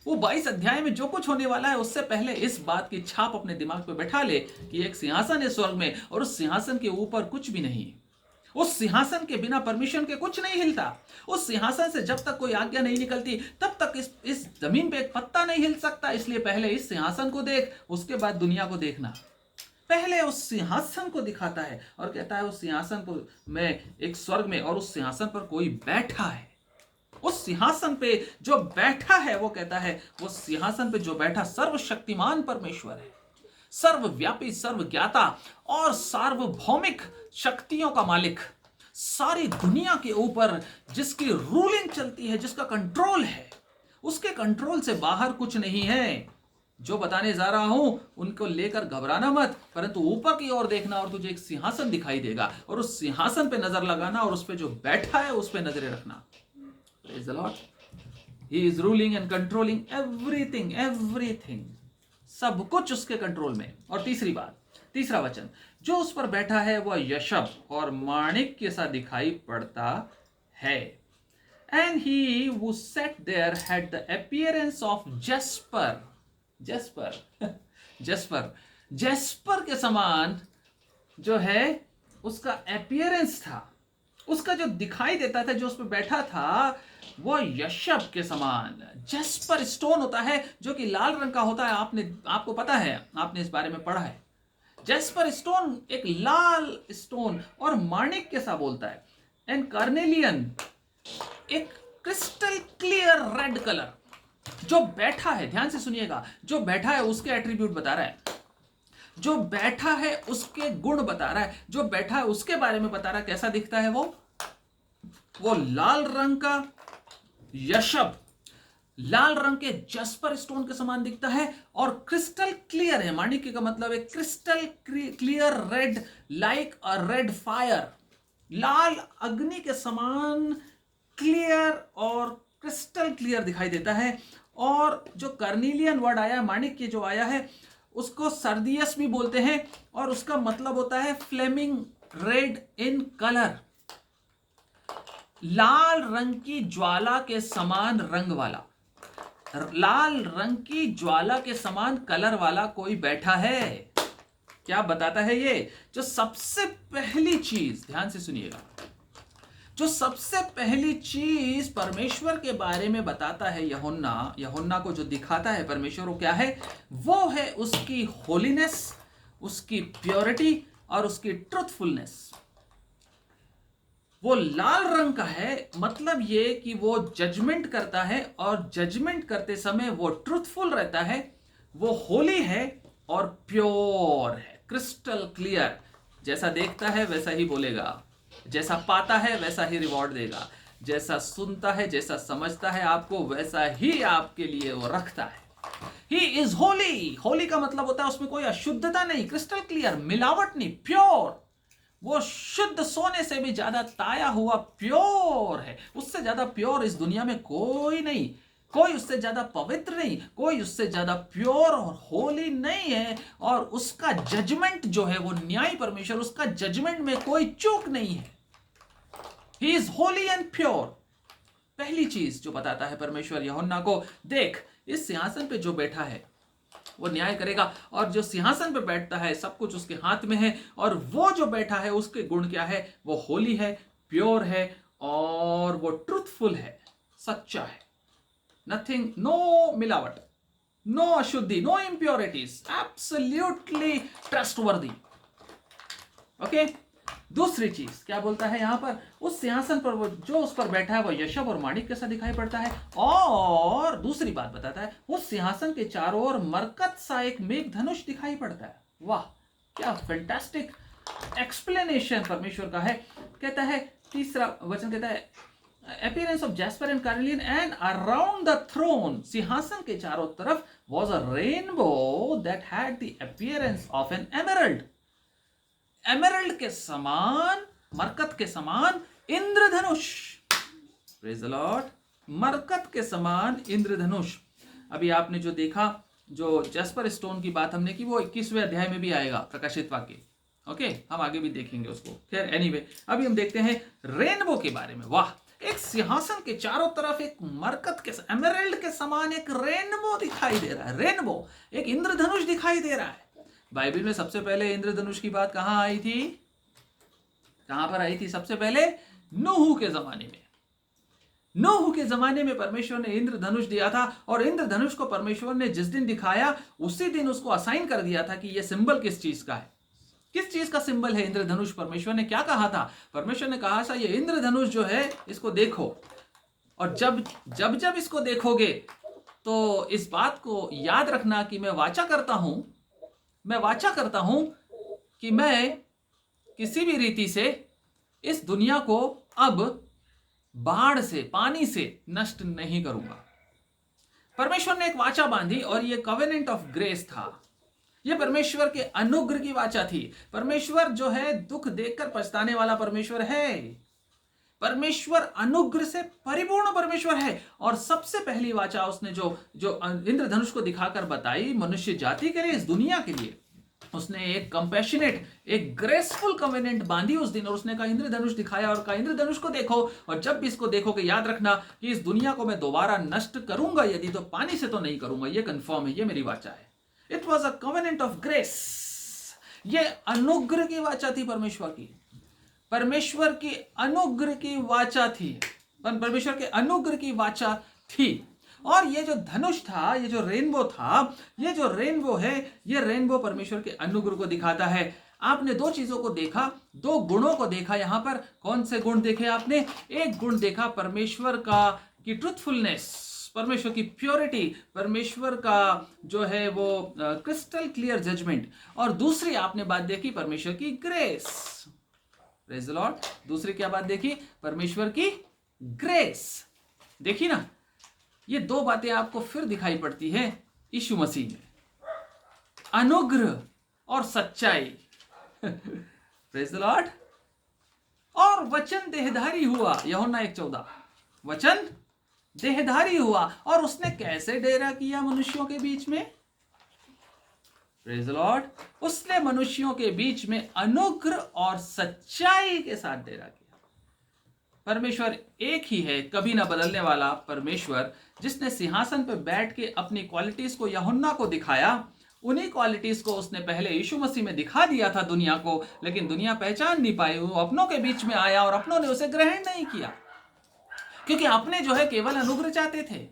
वो 22 अध्याय में जो कुछ होने वाला है उससे पहले इस बात की छाप अपने दिमाग पे बैठा ले कि एक सिंहासन है स्वर्ग में और उस सिंहासन के ऊपर कुछ भी नहीं है। उस सिंहासन के बिना परमिशन के कुछ नहीं हिलता। उस सिंहासन से जब तक कोई आज्ञा नहीं निकलती तब तक इस जमीन पे एक पत्ता नहीं हिल सकता। इसलिए पहले इस सिंहासन को देख, उसके बाद दुनिया को देखना। पहले उस सिंहासन को दिखाता है और कहता है उस सिंहासन को में एक स्वर्ग में, और उस सिंहासन पर कोई बैठा है। उस सिंहासन पे जो बैठा है, वो कहता है वो सिंहासन पे जो बैठा सर्वशक्तिमान परमेश्वर है, सर्वव्यापी, सर्वज्ञाता और सार्वभौमिक शक्तियों का मालिक, सारी दुनिया के ऊपर जिसकी रूलिंग चलती है, जिसका कंट्रोल है, उसके कंट्रोल से बाहर कुछ नहीं है। जो बताने जा रहा हूं उनको लेकर घबराना मत, परंतु ऊपर की ओर देखना और तुझे एक सिंहासन दिखाई देगा, और उस सिंहासन पे नजर लगाना और उस पे जो बैठा है उस पे नजरें रखना। Praise the Lord. He is ruling and controlling everything, everything. सब कुछ उसके कंट्रोल में। और तीसरी बात, तीसरा वचन, जो उस पर बैठा है वह यशब और माणिक्य सा दिखाई पड़ता है। And he who sat there had the appearance of jasper. jasper jasper jasper के समान जो है उसका अपीयरेंस था, उसका जो दिखाई देता था, जो उस पर बैठा था, वो यशब के समान। जैस्पर स्टोन होता है जो कि लाल रंग का होता है। आपको पता है, आपने इस बारे में पढ़ा है। जैस्पर स्टोन एक लाल स्टोन और माणिक के सा बोलता है। एंड कार्नेलियन एक क्रिस्टल क्लियर रेड कलर। जो बैठा है, ध्यान से सुनिएगा, जो बैठा है उसके एट्रीब्यूट बता रहा है, जो बैठा है उसके गुण बता रहा है, जो बैठा है उसके बारे में बता रहा है। कैसा दिखता है वो लाल रंग का यशब, लाल रंग के जस्पर स्टोन के समान दिखता है और क्रिस्टल क्लियर है। माणिक्य का मतलब है crystal clear red, like a red fire, लाल अग्नि के समान क्लियर और क्रिस्टल क्लियर दिखाई देता है। और जो कर्निलियन वर्ड आया, माणिक्य जो आया है, उसको सर्दियस भी बोलते हैं और उसका मतलब होता है फ्लेमिंग रेड इन कलर, लाल रंग की ज्वाला के समान रंग वाला, लाल रंग की ज्वाला के समान कलर वाला कोई बैठा है। क्या बताता है ये? जो सबसे पहली चीज, ध्यान से सुनिएगा, जो सबसे पहली चीज परमेश्वर के बारे में बताता है यूहन्ना को जो दिखाता है परमेश्वर को क्या है, वो है उसकी होलीनेस, उसकी प्योरिटी और उसकी ट्रुथफुलनेस। वो लाल रंग का है, मतलब ये कि वो जजमेंट करता है और जजमेंट करते समय वो ट्रुथफुल रहता है, वो होली है और प्योर है, क्रिस्टल क्लियर। जैसा देखता है वैसा ही बोलेगा, जैसा पाता है वैसा ही रिवॉर्ड देगा, जैसा सुनता है, जैसा समझता है आपको, वैसा ही आपके लिए वो रखता है। He is holy. होली का मतलब होता है उसमें कोई अशुद्धता नहीं, क्रिस्टल क्लियर, मिलावट नहीं, प्योर। वो शुद्ध सोने से भी ज्यादा ताया हुआ प्योर है। उससे ज्यादा प्योर इस दुनिया में कोई नहीं, कोई उससे ज्यादा पवित्र नहीं, कोई उससे ज्यादा प्योर और होली नहीं है। और उसका जजमेंट जो है वो न्याय परमेश्वर, उसका जजमेंट में कोई चूक नहीं है। He is Holi and pure. पहली चीज जो बताता है परमेश्वर यूहन्ना को, देख इस सिंहासन पे जो बैठा है वो न्याय करेगा, और जो सिंहासन पे बैठता है सब कुछ उसके हाथ में है, और वो जो बैठा है उसके गुण क्या है, वो होली है, प्योर है और वो ट्रुथफुल है, सच्चा है। नथिंग, नो मिलावट, नो अशुद्धि, no impurities, absolutely trustworthy. Okay, दूसरी चीज क्या बोलता है यहां पर, उस सिंहासन पर वो जो उस पर बैठा है वो यशब और माणिक कैसा दिखाई पड़ता है। और दूसरी बात बताता है, उस सिंहासन के चारों ओर मरकत सा एक मेघ धनुष दिखाई पड़ता है। वाह, क्या फैंटास्टिक एक्सप्लेनेशन परमेश्वर का है। कहता है, तीसरा वचन कहता है, appearance of jasper and carnelian, and around the throne, सिंहासन के चारों तरफ was a rainbow that had the appearance of an emerald. Emerald के समान, मरकत के समान इंद्रधनुष। Praise the Lord. मरकत के समान इंद्रधनुष। अभी आपने जो देखा, जो जैस्पर स्टोन की बात हमने की, वो 21वें अध्याय में भी आएगा, प्रकाशित वाक्य। ओके, हम आगे भी देखेंगे उसको। खैर एनीवे, अभी हम देखते हैं रेनबो के बारे में। वाह, एक सिंहासन के चारों तरफ एक मरकत के एमरल्ड के समान एक रेनबो दिखाई दे रहा है। रेनबो, एक इंद्रधनुष दिखाई दे रहा है। बाइबल में सबसे पहले इंद्रधनुष की बात कहां आई थी? कहां पर आई थी सबसे पहले? नूह के जमाने में। नूह के जमाने में परमेश्वर ने इंद्रधनुष दिया था, और इंद्रधनुष को परमेश्वर ने जिस दिन दिखाया उसी दिन उसको असाइन कर दिया था कि यह सिंबल किस चीज का है, किस चीज का सिंबल है इंद्रधनुष। परमेश्वर ने क्या कहा था? परमेश्वर ने कहा था ये इंद्रधनुष जो है इसको देखो, और जब जब जब इसको देखोगे तो इस बात को याद रखना कि मैं वाचा करता हूं कि मैं किसी भी रीति से इस दुनिया को अब बाढ़ से, पानी से नष्ट नहीं करूंगा। परमेश्वर ने एक वाचा बांधी, और यह कवेनेंट ऑफ ग्रेस था। यह परमेश्वर के अनुग्रह की वाचा थी। परमेश्वर जो है दुख देखकर पछताने वाला परमेश्वर है। परमेश्वर अनुग्रह से परिपूर्ण परमेश्वर है, और सबसे पहली वाचा उसने जो इंद्रधनुष को दिखाकर बताई मनुष्य जाति के लिए, इस दुनिया के लिए, उसने एक कंपैशनेट, एक ग्रेसफुल कवेनेंट बांधी उस दिन, और उसने कहा इंद्रधनुष दिखाया और कहा इंद्रधनुष को देखो, और जब भी इसको देखोगे याद रखना कि इस दुनिया को मैं दोबारा नष्ट करूंगा, यदि तो पानी से तो नहीं करूंगा, ये कंफर्म है, ये मेरी वाचा है। It was a covenant of grace. ये अनुग्रह की वाचा थी परमेश्वर की। परमेश्वर की अनुग्रह की वाचा थी, परमेश्वर के अनुग्रह की वाचा थी। और ये जो धनुष था, ये जो रेनबो था, ये जो रेनबो है, ये रेनबो परमेश्वर के अनुग्रह को दिखाता है। आपने दो चीजों को देखा, दो गुणों को देखा। यहां पर कौन से गुण देखे आपने? एक गुण देखा परमेश्वर का की ट्रूथफुलनेस, परमेश्वर की प्योरिटी, परमेश्वर का जो है वो क्रिस्टल क्लियर जजमेंट, और दूसरी आपने बात देखी परमेश्वर की ग्रेस। Praise the Lord. दूसरी क्या बात देखी? परमेश्वर की ग्रेस। देखी ना, ये दो बातें आपको फिर दिखाई पड़ती है यीशु मसीह में, अनुग्रह और सच्चाई। Praise the Lord. और वचन देहधारी हुआ, यूहन्ना 1:14, वचन देहधारी हुआ, और उसने कैसे डेरा किया मनुष्यों के बीच में? Praise the Lord. उसने मनुष्यों के बीच में अनुग्रह और सच्चाई के साथ डेरा किया। परमेश्वर एक ही है, कभी ना बदलने वाला परमेश्वर, जिसने सिंहासन पर बैठ के अपनी क्वालिटीज को यूहन्ना को दिखाया। उन्हीं क्वालिटीज को उसने पहले यीशु मसीह में दिखा दिया था दुनिया को, लेकिन दुनिया पहचान नहीं पाई। वो अपनों के बीच में आया और अपनों ने उसे ग्रहण नहीं किया, क्योंकि अपने जो है केवल अनुग्रह चाहते थे,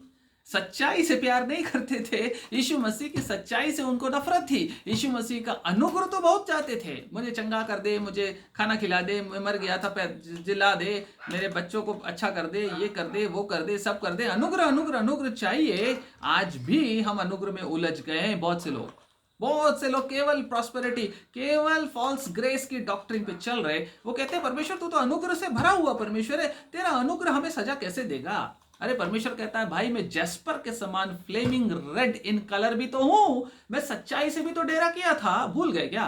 सच्चाई से प्यार नहीं करते थे। यीशु मसीह की सच्चाई से उनको नफरत थी। यीशु मसीह का अनुग्रह तो बहुत चाहते थे, मुझे चंगा कर दे, मुझे खाना खिला दे, मैं मर गया था जिला दे, मेरे बच्चों को अच्छा कर दे, ये कर दे, वो कर दे, सब कर दे। अनुग्रह अनुग्रह अनुग्रह चाहिए। आज भी हम अनुग्रह में उलझ गए हैं। बहुत से लोग केवल प्रॉस्पेरिटी, केवल फॉल्स ग्रेस की डॉक्ट्रिन पे चल रहे। वो कहते हैं परमेश्वर तू तो अनुग्रह से भरा हुआ परमेश्वर है, तेरा अनुग्रह हमें सजा कैसे देगा? अरे परमेश्वर कहता है भाई मैं जेस्पर के समान फ्लेमिंग रेड इन कलर भी तो हूं, मैं सच्चाई से भी तो डेरा किया था, भूल गए क्या?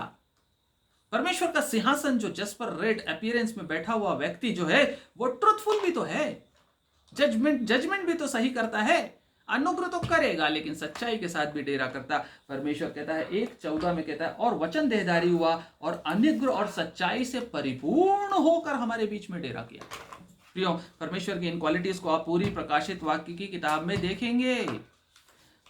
परमेश्वर का सिंहासन जो जेस्पर रेड अपीयरेंस में बैठा हुआ व्यक्ति जो है वो ट्रुथफुल भी तो है, जजमेंट भी तो सही करता है, अनुग्रह तो करेगा, लेकिन सच्चाई के साथ भी डेरा करता। परमेश्वर कहता है 1:14 में कहता है और वचन देहधारी हुआ और अनुग्रह और सच्चाई से परिपूर्ण होकर हमारे बीच में डेरा किया। प्रियो, परमेश्वर की इन क्वालिटीज को आप पूरी प्रकाशित वाक्य की किताब में देखेंगे।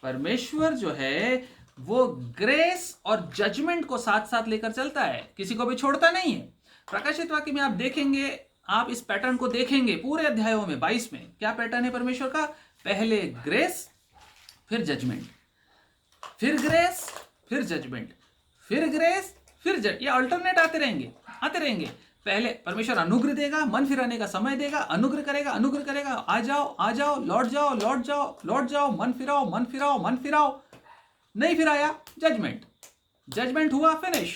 परमेश्वर जो है वो ग्रेस और जजमेंट को साथ साथ लेकर चलता है, किसी को भी छोड़ता नहीं है। प्रकाशित वाक्य में आप देखेंगे, आप इस पैटर्न को देखेंगे पूरे अध्यायों में। 22 में क्या पैटर्न है परमेश्वर का? पहले ग्रेस, फिर जजमेंट, फिर ग्रेस, फिर जजमेंट, फिर ग्रेस, फिर ये अल्टरनेट आते रहेंगे। पहले परमेश्वर अनुग्रह देगा, मन फिराने का समय देगा, अनुग्रह करेगा, आ जाओ, लौट जाओ, मन फिराओ, नहीं फिराया, जजमेंट हुआ, फिनिश,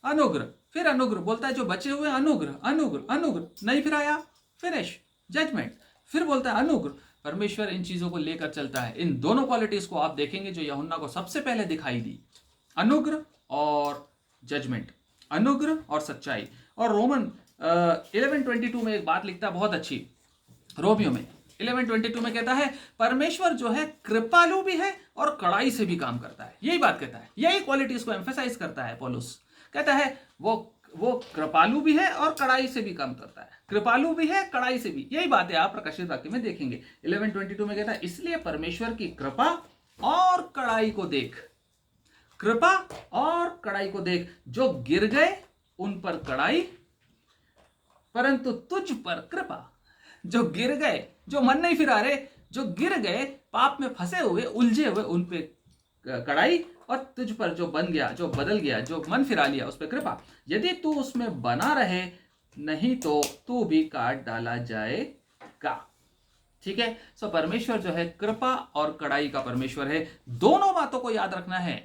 अनुग्रह, फिर अनुग्रह बोलता है जो बचे हुए अनुग्रह, नहीं फिराया, फिनिश, जजमेंट, फिर बोलता है अनुग्रह। परमेश्वर इन चीजों को लेकर चलता है। इन दोनों क्वालिटीज को आप देखेंगे जो यूहन्ना को सबसे पहले दिखाई दी, अनुग्रह और जजमेंट, अनुग्रह और सच्चाई। और रोमन 11:22 में एक बात लिखता है बहुत अच्छी, रोमियो में 11:22 में कहता है परमेश्वर जो है कृपालु भी है और कड़ाई से भी काम करता है। यही बात कहता है, यही क्वालिटीज को एम्फेसाइज करता है पौलुस। कहता है वो कृपालु भी है और कड़ाई से भी काम करता है, कृपालु भी है, कड़ाई से भी। यही बात है आप प्रकाशित वाक्य में देखेंगे। 11:22 में कहता है इसलिए परमेश्वर की कृपा और कड़ाई को देख, कृपा और कड़ाई को देख, जो गिर गए उन पर कड़ाई परंतु तुझ पर कृपा। जो गिर गए, जो मन नहीं फिरा रहे, जो गिर गए, पाप में फंसे हुए, उलझे हुए, उन पे कड़ाई, और तुझ पर जो बन गया, जो बदल गया, जो मन फिरा लिया, उस पर कृपा। यदि तू उसमें बना रहे, नहीं तो तू भी काट डाला जाएगा। ठीक है। सो परमेश्वर जो है कृपा और कड़ाई का परमेश्वर है। दोनों बातों को याद रखना है।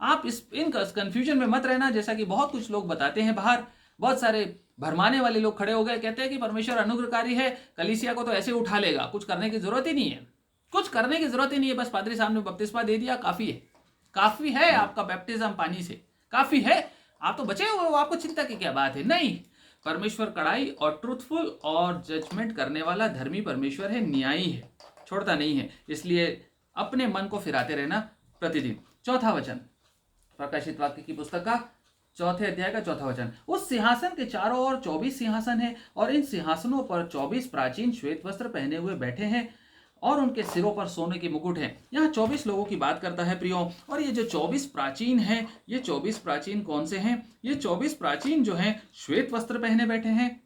आप इन कंफ्यूजन में मत रहना। जैसा कि बहुत कुछ लोग बताते हैं, बाहर बहुत सारे भरमाने वाले लोग खड़े हो गए, कहते हैं कि परमेश्वर अनुग्रहकारी है, कलीसिया को तो ऐसे उठा लेगा, कुछ करने की जरूरत ही नहीं है। कुछ करने की जरूरत ही नहीं है, बस पादरी साहब ने बपतिस्मा दे दिया, काफी है। काफी है आपका बैप्टिज्म पानी से, काफी है। आप तो बचे हुए हो, आपको चिंता की क्या बात है? नहीं, परमेश्वर कड़ाई और ट्रूथफुल और जजमेंट करने वाला धर्मी परमेश्वर है, न्यायी है, छोड़ता नहीं है। इसलिए अपने मन को फिराते रहना प्रतिदिन। चौथा वचन, प्रकाशित वाक्य की पुस्तक का 4 अध्याय का 4 वचन। उस सिंहासन के चारों ओर 24 सिंहासन हैं, और इन सिंहासनों पर 24 प्राचीन श्वेत वस्त्र पहने हुए बैठे हैं, और उनके सिरों पर सोने के मुकुट हैं। यहाँ 24 लोगों की बात करता है प्रियो। और ये जो 24 प्राचीन हैं, ये 24 प्राचीन कौन से हैं? ये 24 प्राचीन जो हैं श्वेत वस्त्र पहने बैठे हैं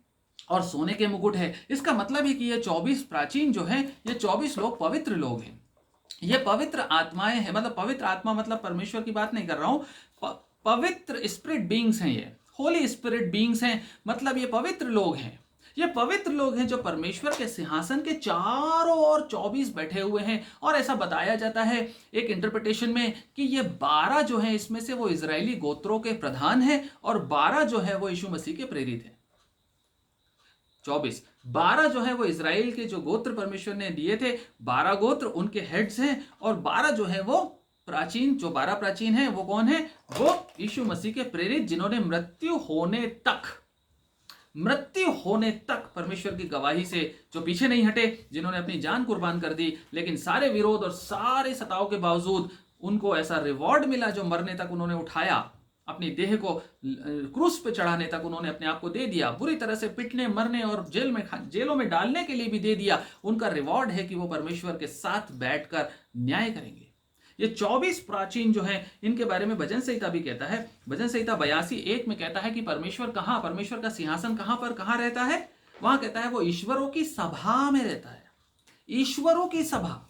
और सोने के मुकुट है। इसका मतलब है कि ये 24 प्राचीन जो हैं, ये 24 लोग पवित्र लोग हैं। ये पवित्र आत्माएं हैं। मतलब पवित्र आत्मा मतलब परमेश्वर की बात नहीं कर रहा हूं, पवित्र स्पिरिट बीइंग्स हैं, ये होली स्पिरिट बीइंग्स हैं। मतलब ये पवित्र लोग हैं। ये पवित्र लोग हैं जो परमेश्वर के सिंहासन के चारों ओर 24 बैठे हुए हैं। और ऐसा बताया जाता है एक इंटरप्रिटेशन में कि ये 12 जो हैं, इसमें से वो इजरायली गोत्रों के प्रधान हैं, और 12 जो है वो यीशु मसीह के प्रेरित हैं। 12 जो है वो इजराइल के जो गोत्र परमेश्वर ने दिए थे, 12 गोत्र उनके हेड्स हैं, और 12 जो है वो प्राचीन, जो 12 प्राचीन हैं वो कौन है? वो यीशु मसीह के प्रेरित, जिन्होंने मृत्यु होने तक परमेश्वर की गवाही से जो पीछे नहीं हटे, जिन्होंने अपनी जान कुर्बान कर दी, लेकिन सारे विरोध और सारे सताव के बावजूद उनको ऐसा रिवॉर्ड मिला, जो मरने तक उन्होंने उठाया, अपनी देह को क्रूस पे चढ़ाने तक उन्होंने अपने आप को दे दिया, बुरी तरह से पिटने, मरने और जेलों में डालने के लिए भी दे दिया। उनका रिवॉर्ड है कि वो परमेश्वर के साथ बैठकर न्याय करेंगे। ये 24 प्राचीन जो हैं, इनके बारे में भजन संहिता भी कहता है। भजन संहिता 82:1 में कहता है कि परमेश्वर का सिंहासन कहां रहता है? वहां कहता है वो ईश्वरों की सभा में रहता है। ईश्वरों की सभा।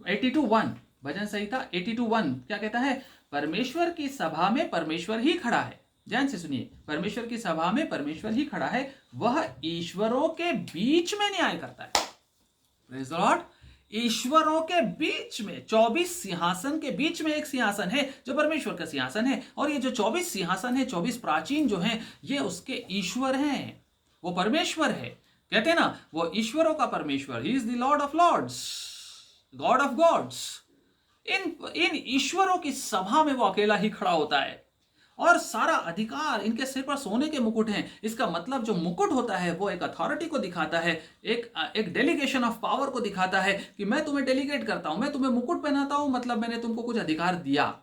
82:1 भजन संहिता 82:1 क्या कहता है? परमेश्वर की सभा में परमेश्वर ही खड़ा है। ध्यान से सुनिए, परमेश्वर की सभा में परमेश्वर ही खड़ा है, वह ईश्वरों के बीच में न्याय करता है। Praise the Lord. ईश्वरों के बीच में, 24 सिंहासन के बीच में एक सिंहासन है जो परमेश्वर का सिंहासन है। और ये जो 24 सिंहासन है, 24 प्राचीन जो हैं, ये उसके ईश्वर हैं, वो परमेश्वर है। कहते हैं ना, वो ईश्वरों का परमेश्वर, he is the Lord of lords, God of gods. इन ईश्वरों की सभा में वो अकेला ही खड़ा होता है, और सारा अधिकार इनके सिर पर सोने के मुकुट हैं। इसका मतलब जो मुकुट होता है वो एक अथॉरिटी को दिखाता है, एक डेलीगेशन ऑफ पावर को दिखाता है कि मैं तुम्हें डेलीगेट करता हूं, मैं तुम्हें मुकुट पहनाता हूं, मतलब मैंने तुमको कुछ अधिकार दिया।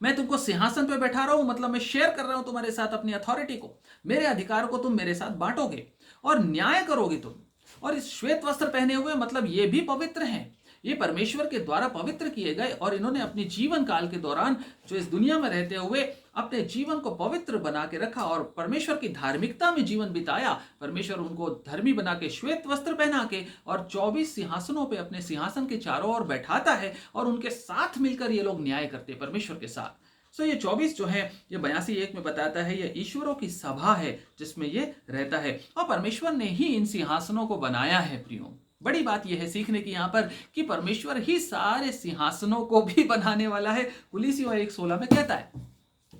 मैं तुमको सिंहासन पे बैठा रहा हूं, मतलब मैं शेयर कर रहा हूं तुम्हारे साथ अपनी अथॉरिटी को, मेरे अधिकार को तुम मेरे साथ बांटोगे और न्याय करोगे तुम। और इस श्वेत वस्त्र पहने हुए, मतलब ये भी पवित्र हैं, ये परमेश्वर के द्वारा पवित्र किए गए, और इन्होंने अपने जीवन काल के दौरान जो इस दुनिया में रहते हुए अपने जीवन को पवित्र बना के रखा और परमेश्वर की धार्मिकता में जीवन बिताया। परमेश्वर उनको धर्मी बना के श्वेत वस्त्र पहना के और 24 सिंहासनों पे अपने सिंहासन के चारों ओर बैठाता है, और उनके साथ मिलकर ये लोग न्याय करते हैं परमेश्वर के साथ। सो ये 24 जो है, ये 82:1 में बताता है, ये ईश्वरों की सभा है जिसमें ये रहता है, और परमेश्वर ने ही इन सिंहासनों को बनाया है। प्रियो, बड़ी बात यह है सीखने की यहाँ पर कि परमेश्वर ही सारे सिंहासनों को भी बनाने वाला है। कुलीसियों 1:16 में कहता है,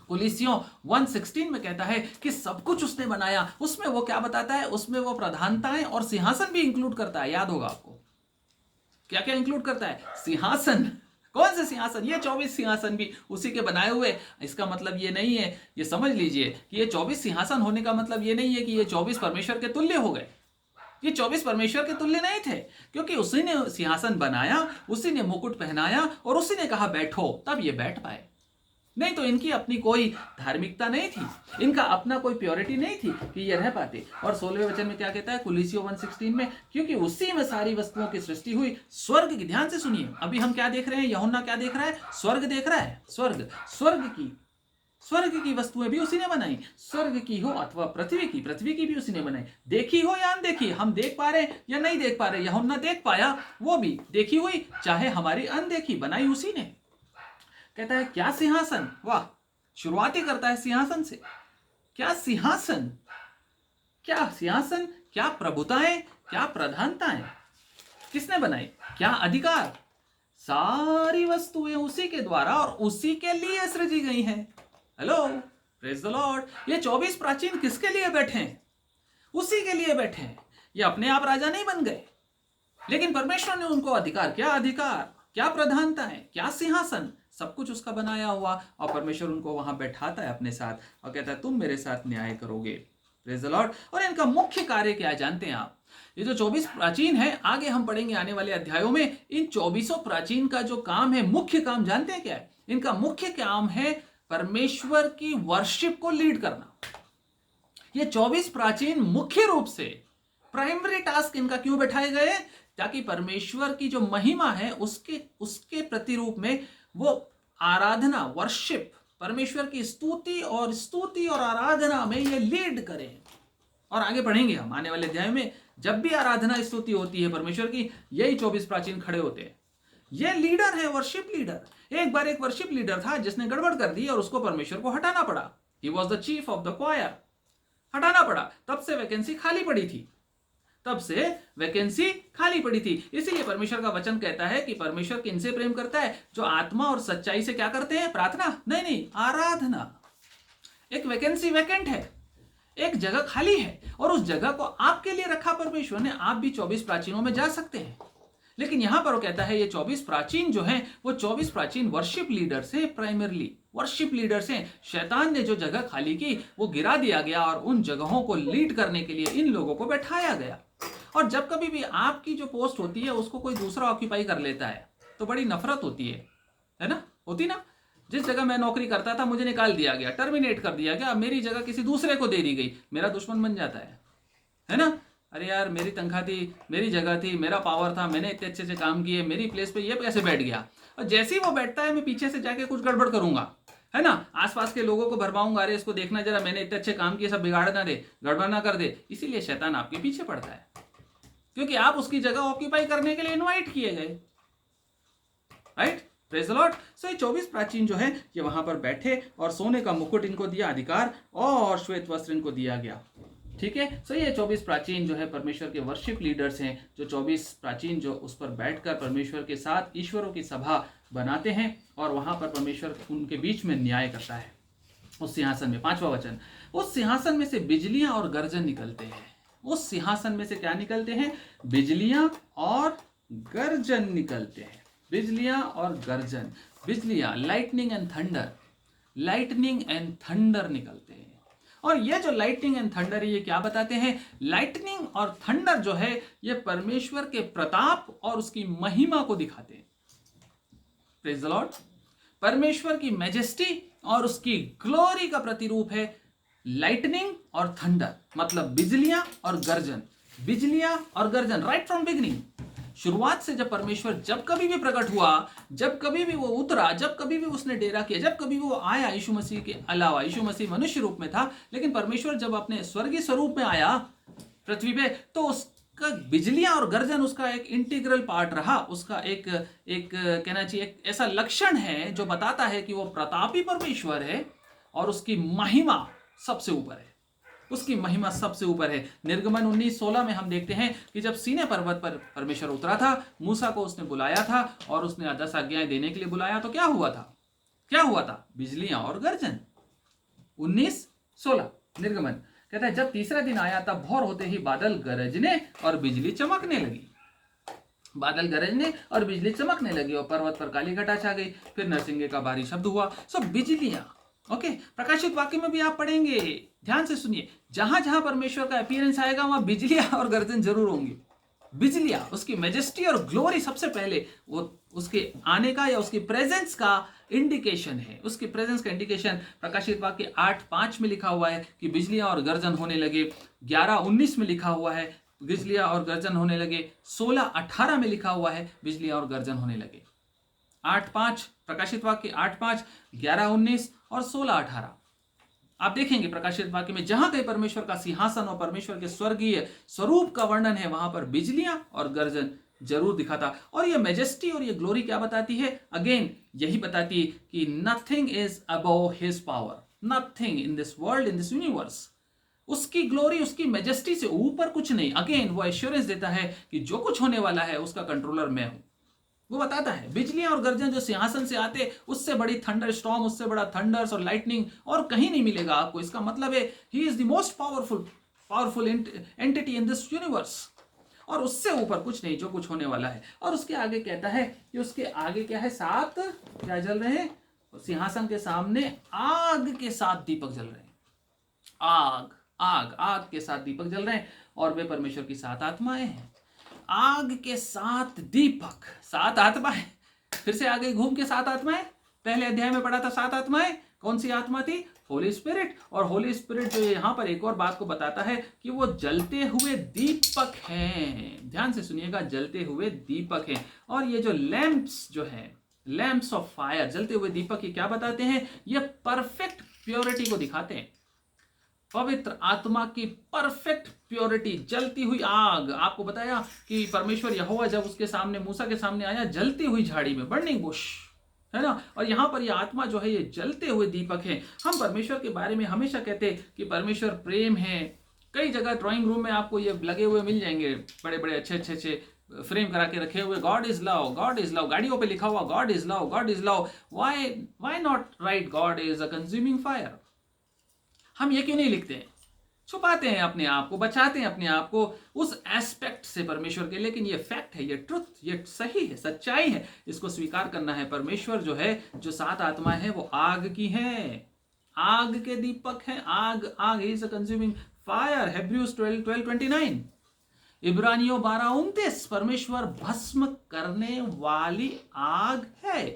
कुलीसियों 1:16 में कहता है कि सब कुछ उसने बनाया। उसमें वो क्या बताता है? उसमें वो प्रधानताएं और सिंहासन भी इंक्लूड करता है। याद होगा आपको क्या क्या इंक्लूड करता है? सिंहासन। कौन से सिंहासन? ये 24 सिंहासन भी उसी के बनाए हुए। इसका मतलब ये नहीं है, ये समझ लीजिए कि ये 24 सिंहासन होने का मतलब ये नहीं है कि ये 24 परमेश्वर के तुल्य हो गए। ये 24 परमेश्वर के तुल्य नहीं थे, क्योंकि उसी ने सिंहासन बनाया, उसी ने मुकुट पहनाया और उसी ने कहा बैठो, तब ये बैठ पाए। नहीं तो इनकी अपनी कोई धार्मिकता नहीं थी, इनका अपना कोई प्योरिटी नहीं थी कि ये रह पाते। और 16वें वचन में क्या कहता है कुलीसियों 1:16 में? क्योंकि उसी में सारी वस्तुओं की सृष्टि हुई। स्वर्ग की, ध्यान से सुनिए, अभी हम क्या देख रहे हैं? यूहन्ना क्या देख रहा है? स्वर्ग देख रहा है। स्वर्ग की स्वर्ग की वस्तुएं भी उसी ने बनाई, स्वर्ग की हो अथवा पृथ्वी की भी उसी ने बनाई, देखी हो या अनदेखी, हम देख पा रहे या नहीं देख पा रहे, या हम ना देख पाया वो भी देखी हुई चाहे हमारी अनदेखी, बनाई उसी ने। कहता है क्या सिंहासन, वाह, शुरुआत ही करता है सिंहासन से। क्या सिंहासन, क्या सिंहासन, क्या प्रभुताएं, क्या प्रधानताएं, किसने बनाई, क्या अधिकार, सारी वस्तुएं उसी के द्वारा और उसी के लिए सृजी गई हैं। Hello, praise the Lord. ये 24 प्राचीन किसके लिए बैठे हैं? उसी के लिए बैठे हैं। ये अपने आप राजा नहीं बन गए, लेकिन परमेश्वर ने उनको अधिकार, क्या प्रधानता है, क्या सिंहासन, सब कुछ उसका बनाया हुआ, और परमेश्वर उनको वहां बैठाता है अपने साथ और कहता है तुम मेरे साथ न्याय करोगे। Praise the Lord. और इनका मुख्य कार्य क्या है जानते हैं आप? ये जो 24 प्राचीन है, आगे हम पढ़ेंगे आने वाले अध्यायों में, इन 24 प्राचीन का जो काम है, मुख्य काम जानते हैं क्या है? इनका मुख्य काम है परमेश्वर की वर्शिप को लीड करना। ये 24 प्राचीन मुख्य रूप से प्राइमरी टास्क इनका क्यों बैठाए गए? ताकि परमेश्वर की जो महिमा है उसके प्रतिरूप में वो आराधना, वर्शिप, परमेश्वर की स्तुति और आराधना में ये लीड करें। और आगे पढ़ेंगे हम आने वाले अध्याय में, जब भी आराधना स्तुति होती है परमेश्वर की, यही 24 प्राचीन खड़े होते हैं। ये लीडर है, वर्शिप लीडर। एक बार एक वर्शिप लीडर था जिसने गड़बड़ कर दी और उसको परमेश्वर को हटाना पड़ा। He was the chief of the choir. हटाना पड़ा, तब से वैकेंसी खाली पड़ी थी, इसीलिए परमेश्वर का वचन कहता है कि परमेश्वर किनसे प्रेम करता है? जो आत्मा और सच्चाई से क्या करते हैं? प्रार्थना नहीं, आराधना। एक वैकेंसी वैकेंट है, एक जगह खाली है, और उस जगह को आपके लिए रखा परमेश्वर ने। आप भी 24 प्राचीनों में जा सकते हैं, लेकिन यहां पर वो कहता है ये 24 प्राचीन जो हैं वो 24 प्राचीन वर्शिप लीडर्स हैं, प्राइमरली वर्शिप लीडर्स हैं। शैतान ने जो जगह खाली की वो गिरा दिया गया और उन जगहों को लीड करने के लिए इन लोगों को बैठाया गया। और जब कभी भी आपकी जो पोस्ट होती है उसको कोई दूसरा ऑक्यूपाई कर लेता है तो बड़ी नफरत होती है ना? होती ना? जिस जगह मैं नौकरी करता था मुझे निकाल दिया गया, टर्मिनेट कर दिया गया, मेरी जगह किसी दूसरे को दे दी गई, मेरा दुश्मन बन जाता है ना? अरे यार, मेरी तनख्वाह थी, मेरी जगह थी, मेरा पावर था, मैंने इतने अच्छे से काम किए, मेरी प्लेस पे ये कैसे बैठ गया? और जैसे ही वो बैठता है मैं पीछे से जाके कुछ गड़बड़ करूंगा, है ना? आसपास के लोगों को भरमाऊंगा, अरे इसको देखना जरा, मैंने इतने अच्छे काम किए, सब बिगाड़ ना दे, गड़बड़ ना कर दे। इसीलिए शैतान आपके पीछे पड़ता है, क्योंकि आप उसकी जगह ऑक्यूपाई करने के लिए इन्वाइट किए गए। Right? Praise the Lord. So ये 24 प्राचीन जो है ये वहां पर बैठे और सोने का मुकुट इनको दिया अधिकार और श्वेत वस्त्र इनको दिया गया। ठीक है? सो ये 24 प्राचीन जो है परमेश्वर के वर्शिप लीडर्स हैं, जो 24 प्राचीन जो उस पर बैठकर परमेश्वर के साथ ईश्वरों की सभा बनाते हैं और वहां पर परमेश्वर उनके बीच में न्याय करता है। उस सिंहासन में, 5वां वचन, उस सिंहासन में से बिजलियां और गर्जन निकलते हैं। उस सिंहासन में से क्या निकलते हैं? बिजलियां और गर्जन निकलते हैं। बिजलियां और गर्जन, बिजलियां, लाइटनिंग एंड थंडर निकलते हैं। और ये जो लाइटनिंग एंड थंडर है ये क्या बताते हैं? लाइटनिंग और थंडर जो है ये परमेश्वर के प्रताप और उसकी महिमा को दिखाते हैं। Praise the Lord. परमेश्वर की मैजेस्टी और उसकी ग्लोरी का प्रतिरूप है लाइटनिंग और थंडर, मतलब बिजलियां और गर्जन। बिजलियां और गर्जन राइट फ्रॉम बिगिनिंग, शुरुआत से जब परमेश्वर जब कभी भी प्रकट हुआ, जब कभी भी वो उतरा, जब कभी भी उसने डेरा किया, जब कभी भी वो आया, यीशु मसीह के अलावा, यीशु मसीह मनुष्य रूप में था, लेकिन परमेश्वर जब अपने स्वर्गीय स्वरूप में आया पृथ्वी पे, तो उसका बिजलियां और गर्जन उसका एक इंटीग्रल पार्ट रहा। उसका एक कहना चाहिए एक ऐसा लक्षण है जो बताता है कि वो प्रतापी परमेश्वर है और उसकी महिमा सबसे ऊपर है, उसकी महिमा सबसे ऊपर है। निर्गमन 19:16 में हम देखते हैं कि जब सीनै पर्वत पर परमेश्वर उतरा था, मूसा को उसने बुलाया था और उसने 10 आज्ञाएं देने के लिए बुलाया, तो क्या हुआ था? बिजलियां और गर्जन। 19:16 निर्गमन कहता है, जब तीसरा दिन आया तब भोर होते ही बादल गरजने और बिजली चमकने लगी। बादल गरजने और बिजली चमकने लगी और पर्वत पर काली घटा छा गई। फिर नरसिंगे का भारी शब्द हुआ। सो बिजलियां, ओके, प्रकाशित वाक्य में भी आप पढ़ेंगे, ध्यान से सुनिए, जहां जहां परमेश्वर का अपीयरेंस आएगा वहां बिजलियां और गर्जन जरूर होंगी। बिजलियां, उसकी मैजेस्टी और ग्लोरी सबसे पहले वो उसके आने का या उसकी प्रेजेंस का इंडिकेशन है। उसकी प्रेजेंस का इंडिकेशन प्रकाशित वाक्य 8:5 में लिखा हुआ है कि बिजलियां और गर्जन होने लगे। 11:19 में लिखा हुआ है बिजलियां और गर्जन होने लगे। 16:18 में लिखा हुआ है बिजलियां और गर्जन होने लगे। 8:5, प्रकाशित वाक्य 8:5, 11:19 और 16:18। आप देखेंगे प्रकाशित वाक्य में जहां कहीं परमेश्वर का सिंहासन और परमेश्वर के स्वर्गीय स्वरूप का वर्णन है, वहां पर बिजलियां और गर्जन जरूर दिखाता। और ये मेजेस्टी और ये ग्लोरी क्या बताती है? अगेन यही बताती है कि nothing is above his power, nothing in this world, in this universe. उसकी ग्लोरी, उसकी मेजेस्टी से ऊपर कुछ नहीं। अगेन वो एश्योरेंस देता है कि जो कुछ होने वाला है उसका कंट्रोलर मैं हूं। वो बताता है बिजलियां और गर्जन जो सिंहासन से आते, उससे बड़ी थंडर स्टॉर्म, उससे बड़ा थंडर्स और लाइटनिंग और कहीं नहीं मिलेगा आपको। इसका मतलब है ही is the most powerful entity in this universe, और उससे ऊपर कुछ नहीं जो कुछ होने वाला है। और उसके आगे कहता है कि उसके आगे क्या है? 7 क्या जल रहे हैं? सिंहासन के सामने आग के 7 दीपक जल रहे हैं। आग आग आग के 7 दीपक जल रहे हैं, और वे परमेश्वर की 7 आत्माएं हैं। आग के 7 दीपक, 7 आत्माएं। फिर से आगे घूम के 7 आत्माएं, पहले अध्याय में पढ़ा था 7 आत्माएं। कौन सी आत्मा थी? होली स्पिरिट। और होली स्पिरिट जो यहां पर एक और बात को बताता है कि वो जलते हुए दीपक हैं। ध्यान से सुनिएगा, जलते हुए दीपक हैं। और ये जो लैंप्स जो है, लैंप्स ऑफ फायर, जलते हुए दीपक, ये क्या बताते हैं? ये परफेक्ट प्योरिटी को दिखाते हैं। पवित्र आत्मा की परफेक्ट प्योरिटी, जलती हुई आग। आपको बताया कि परमेश्वर यहोवा जब उसके सामने, मूसा के सामने आया, जलती हुई झाड़ी में, बर्निंग बुश, है ना। और यहां पर यह आत्मा जो है ये जलते हुए दीपक है। हम परमेश्वर के बारे में हमेशा कहते हैं कि परमेश्वर प्रेम है। कई जगह ड्राइंग रूम में आपको ये लगे हुए मिल जाएंगे, बड़े बड़े अच्छे फ्रेम करा के रखे हुए, God is love, God is love. गाड़ियों पे लिखा हुआ God is love, God is love. Why not right God is a consuming fire? हम ये क्यों नहीं लिखते हैं? छुपाते हैं अपने आप को, बचाते हैं अपने आप को उस एस्पेक्ट से परमेश्वर के। लेकिन ये फैक्ट है, ये ट्रुथ, ये सही है, सच्चाई है, इसको स्वीकार करना है। परमेश्वर जो है, जो 7 आत्मा है, वो आग की है, आग के दीपक है। आग आग is a consuming fire. Hebrews 12:29, इब्रानियों 12:29, परमेश्वर भस्म करने वाली आग है।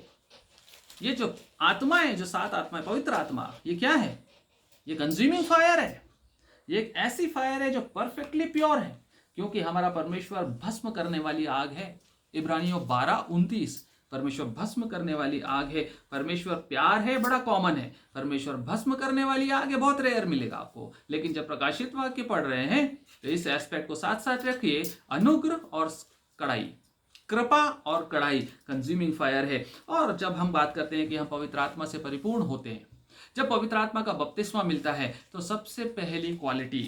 ये जो आत्मा है, जो 7 आत्मा है, पवित्र आत्मा, ये क्या है? ये कंज्यूमिंग फायर है। ये एक ऐसी फायर है जो परफेक्टली प्योर है, क्योंकि हमारा परमेश्वर भस्म करने वाली आग है। इब्रानियों 12:29, परमेश्वर भस्म करने वाली आग है। परमेश्वर प्यार है, बड़ा कॉमन है। परमेश्वर भस्म करने वाली आग है, बहुत रेयर मिलेगा आपको। लेकिन जब प्रकाशित वाक्य पढ़ रहे हैं तो इस एस्पेक्ट को साथ साथ रखिए। अनुग्रह और कड़ाई, कृपा और कड़ाई कंज्यूमिंग फायर है। और जब हम बात करते हैं कि हम पवित्र आत्मा से परिपूर्ण होते हैं, जब पवित्र आत्मा का बपतिस्मा मिलता है, तो सबसे पहली क्वालिटी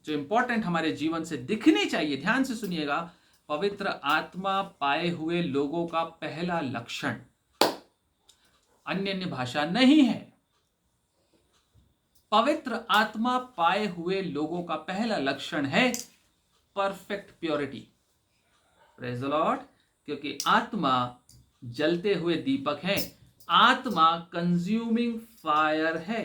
जो इंपॉर्टेंट हमारे जीवन से दिखनी चाहिए, ध्यान से सुनिएगा, पवित्र आत्मा पाए हुए लोगों का पहला लक्षण अन्य भाषा नहीं है। पवित्र आत्मा पाए हुए लोगों का पहला लक्षण है perfect purity. Praise the Lord. क्योंकि आत्मा जलते हुए दीपक है, आत्मा कंज्यूमिंग फायर है।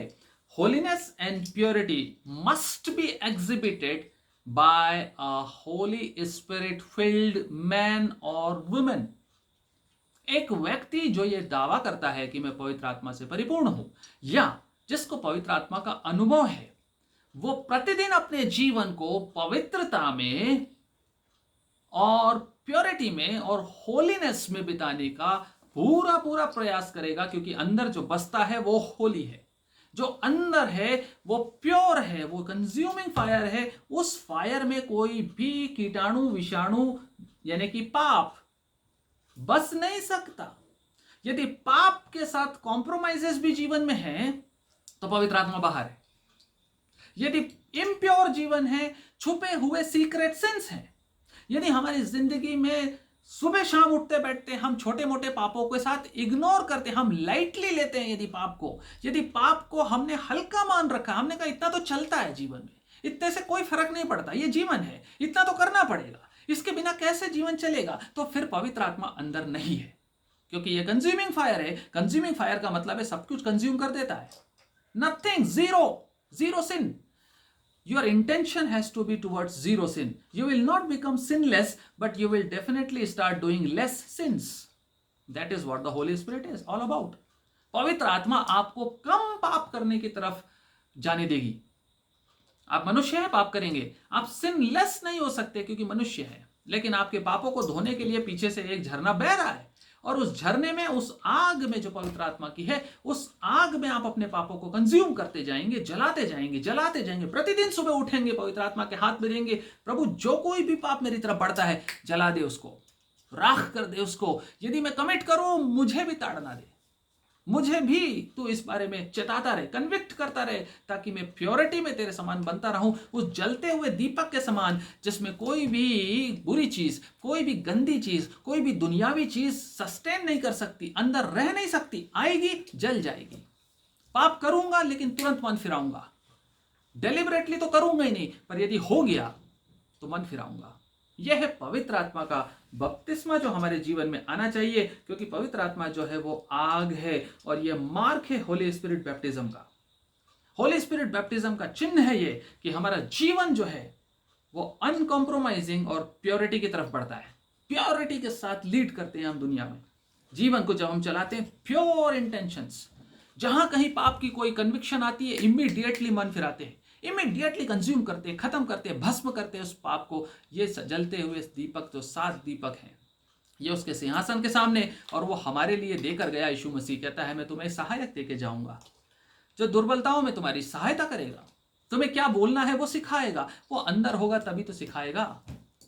Holiness and purity must be exhibited by a Holi spirit field man और वुमेन। एक व्यक्ति जो ये दावा करता है कि मैं पवित्र आत्मा से परिपूर्ण हूं, या जिसको पवित्र आत्मा का अनुभव है, वो प्रतिदिन अपने जीवन को पवित्रता में और प्योरिटी में और होलीनेस में बिताने का पूरा पूरा प्रयास करेगा। क्योंकि अंदर जो बसता है वो होली है, जो अंदर है वो प्योर है, वो कंज्यूमिंग फायर है। उस फायर में कोई भी कीटाणु, विषाणु यानी कि पाप बस नहीं सकता। यदि पाप के साथ कॉम्प्रोमाइजेस भी जीवन में है तो पवित्र आत्मा बाहर है। यदि इम्प्योर जीवन है, छुपे हुए सीक्रेट सिंस हैं, यदि हमारी जिंदगी में सुबह शाम उठते बैठते हम छोटे मोटे पापों के साथ इग्नोर करते, हम लाइटली लेते हैं, यदि पाप को हमने हल्का मान रखा, हमने कहा इतना तो चलता है जीवन में, इतने से कोई फर्क नहीं पड़ता, ये जीवन है, इतना तो करना पड़ेगा, इसके बिना कैसे जीवन चलेगा, तो फिर पवित्र आत्मा अंदर नहीं है। क्योंकि ये कंज्यूमिंग फायर है। कंज्यूमिंग फायर का मतलब है सब कुछ कंज्यूम कर देता है। Nothing, zero sin. Your intention has to be towards zero sin. You will not become sinless, but you will definitely start doing less sins. That is what the Holy Spirit is all about. पवित्र आत्मा आपको कम पाप करने की तरफ जाने देगी। आप मनुष्य हैं, पाप करेंगे, आप सिनलेस नहीं हो सकते क्योंकि मनुष्य है। लेकिन आपके पापों को धोने के लिए पीछे से एक झरना बह रहा है, और उस झरने में, उस आग में जो पवित्र आत्मा की है, उस आग में आप अपने पापों को कंज्यूम करते जाएंगे, जलाते जाएंगे, जलाते जाएंगे। प्रतिदिन सुबह उठेंगे, पवित्र आत्मा के हाथ में देंगे, प्रभु जो कोई भी पाप मेरी तरफ बढ़ता है जला दे उसको, राख कर दे उसको। यदि मैं कमिट करूं, मुझे भी ताड़ना दे, मुझे भी तू इस बारे में चेताता रहे, कन्विक्ट करता रहे, ताकि मैं प्योरिटी में तेरे समान बनता रहूं, उस जलते हुए दीपक के समान, जिसमें कोई भी बुरी चीज, कोई भी गंदी चीज, कोई भी दुनियावी चीज सस्टेन नहीं कर सकती, अंदर रह नहीं सकती। आएगी, जल जाएगी। पाप करूंगा लेकिन तुरंत मन फिराऊंगा, डेलिबरेटली तो करूंगा ही नहीं, पर यदि हो गया तो मन फिराऊंगा। यह है पवित्र आत्मा का बपतिस्मा जो हमारे जीवन में आना चाहिए, क्योंकि पवित्र आत्मा जो है वो आग है और यह मार्क है होली स्पिरिट बैप्टिज्म का। होली स्पिरिट बैप्टिज्म का चिन्ह है ये कि हमारा जीवन जो है वो अनकॉम्प्रोमाइजिंग और प्योरिटी की तरफ बढ़ता है। प्योरिटी के साथ लीड करते हैं हम दुनिया में। जीवन को जब हम चलाते हैं प्योर इंटेंशंस, जहां कहीं पाप की कोई कन्विक्शन आती है, इमीडिएटली मन फिराते हैं, इमीडिएटली कंज्यूम करते हैं, खत्म करते हैं, भस्म करते हैं उस पाप को। ये जलते हुए दीपक, जो 7 दीपक हैं, ये उसके सिंहासन के सामने, और वो हमारे लिए देकर गया। यीशु मसीह कहता है, मैं तुम्हें सहायक देके जाऊंगा जो दुर्बलताओं में तुम्हारी सहायता करेगा, तुम्हें क्या बोलना है वो सिखाएगा। वो अंदर होगा तभी तो सिखाएगा।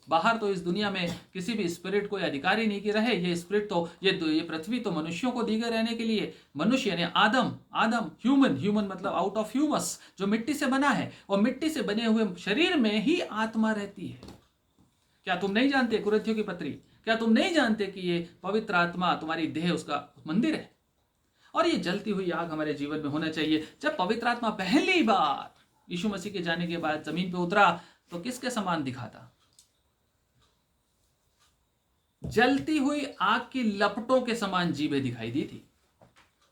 बाहर तो इस दुनिया में किसी भी स्पिरिट को अधिकारी नहीं कि रहे। ये स्पिरिट तो ये पृथ्वी तो मनुष्यों को दी गई रहने के लिए। मनुष्य यानी आदम ह्यूमन मतलब आउट ऑफ ह्यूमस, जो मिट्टी से बना है, और मिट्टी से बने हुए शरीर में ही आत्मा रहती है। क्या तुम नहीं जानते, कुरिन्थियों की पत्री, क्या तुम नहीं जानते कि ये पवित्र आत्मा तुम्हारी देह उसका मंदिर है? और ये जलती हुई आग हमारे जीवन में होना चाहिए। जब पवित्र आत्मा पहली बार यीशु मसीह के जाने के बाद जमीन पे उतरा तो किसके समान दिखा था? जलती हुई आग की लपटों के समान जीभें दिखाई दी थी।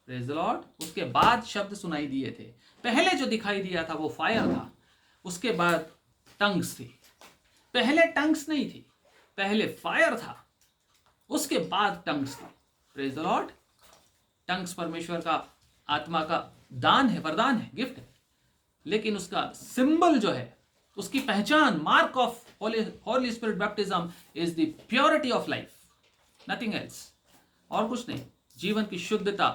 Praise the Lord. उसके बाद शब्द सुनाई दिए थे। पहले जो दिखाई दिया था वो फायर था, उसके बाद टंग्स थी। पहले टंग्स नहीं थी, पहले फायर था, उसके बाद टंग्स थी। Praise the Lord. टंग्स परमेश्वर का आत्मा का दान है, वरदान है, गिफ्ट है, लेकिन उसका सिंबल जो है, उसकी पहचान, mark of Holi spirit baptism is the purity of life, nothing else. और कुछ नहीं। जीवन की शुद्धता,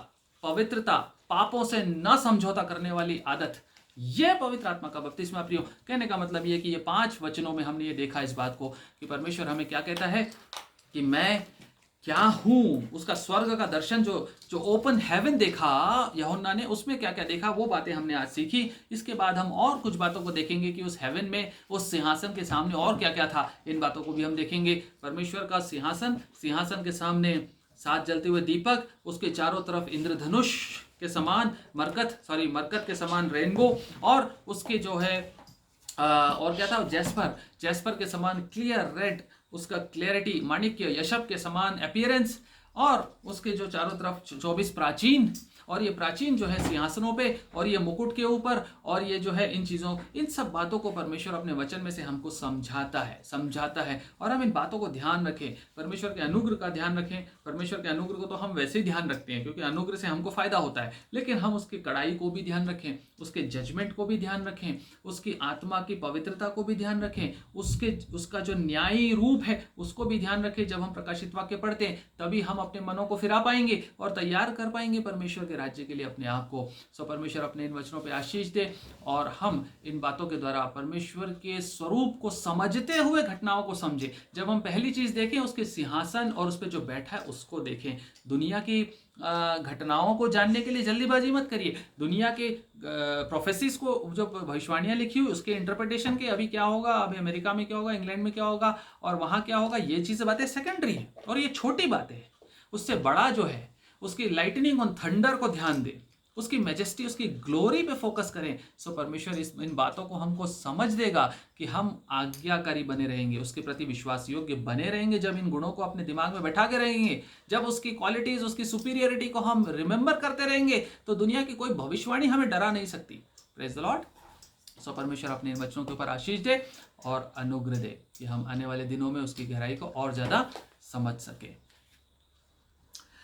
पवित्रता, पापों से न समझौता करने वाली आदत, यह पवित्र आत्मा का बपतिस्मा। प्रियो, कहने का मतलब यह कि ये 5 वचनों में हमने ये देखा इस बात को कि परमेश्वर हमें क्या कहता है कि मैं क्या हूं। उसका स्वर्ग का दर्शन, जो ओपन हेवन देखा यूहन्ना ने, उसमें क्या क्या देखा, वो बातें हमने आज सीखी। इसके बाद हम और कुछ बातों को देखेंगे कि उस हेवन में, उस सिंहासन के सामने और क्या क्या था। इन बातों को भी हम देखेंगे। परमेश्वर का सिंहासन, सिंहासन के सामने 7 जलते हुए दीपक, उसके चारों तरफ इंद्रधनुष के समान मरकत के समान रेनबो, और उसके जो है और क्या था, जैस्पर के समान क्लियर रेड, उसका क्लैरिटी, माणिक्य यशब के समान अपीयरेंस, और उसके जो चारों तरफ 24 प्राचीन, और ये प्राचीन जो है सिंहासनों पे, और ये मुकुट के ऊपर, और ये जो है इन सब बातों को परमेश्वर अपने वचन में से हमको समझाता है। और हम इन बातों को ध्यान रखें, परमेश्वर के अनुग्रह का ध्यान रखें। परमेश्वर के अनुग्रह को तो हम वैसे ही ध्यान रखते हैं क्योंकि अनुग्रह से हमको फायदा होता है, लेकिन हम उसकी कड़ाई को भी ध्यान रखें, उसके जजमेंट को भी ध्यान रखें, उसकी आत्मा की पवित्रता को भी ध्यान रखें, उसका जो न्यायी रूप है उसको भी ध्यान रखें। जब हम प्रकाशित वाक्य पढ़ते हैं तभी हम अपने मनों को फिरा पाएंगे और तैयार कर पाएंगे परमेश्वर के राज्य के लिए अपने आप को। सो परमेश्वर अपने इन वचनों पे आशीष दे और हम इन बातों के द्वारा परमेश्वर के स्वरूप को समझते हुए घटनाओं को समझे। जब हम पहली चीज देखें उसके सिंहासन और उस पर जो बैठा है उसको देखें। दुनिया की घटनाओं को जानने के लिए जल्दीबाजी मत करिए। दुनिया के प्रोफेसीज को, जो भविष्यवाणियां लिखी हुई उसके इंटरप्रिटेशन के, अभी क्या होगा, अभी अमेरिका में क्या होगा, इंग्लैंड में क्या होगा और वहां क्या होगा, ये चीजें बातें सेकेंडरी है और ये छोटी बातें है। उससे बड़ा जो है उसकी लाइटनिंग ऑन थंडर को ध्यान दें, उसकी मैजेस्टी, उसकी ग्लोरी पे फोकस करें। सो परमेश्वर इन बातों को हमको समझ देगा कि हम आज्ञाकारी बने रहेंगे, उसके प्रति विश्वास योग्य बने रहेंगे। जब इन गुणों को अपने दिमाग में बैठा के रहेंगे, जब उसकी क्वालिटीज, उसकी सुपीरियरिटी को हम रिमेंबर करते रहेंगे, तो दुनिया की कोई भविष्यवाणी हमें डरा नहीं सकती। Praise the Lord. सो परमेश्वर अपने इन वचनों के ऊपर आशीष दे और अनुग्रह दे कि हम आने वाले दिनों में उसकी गहराई को और ज्यादा समझ सके।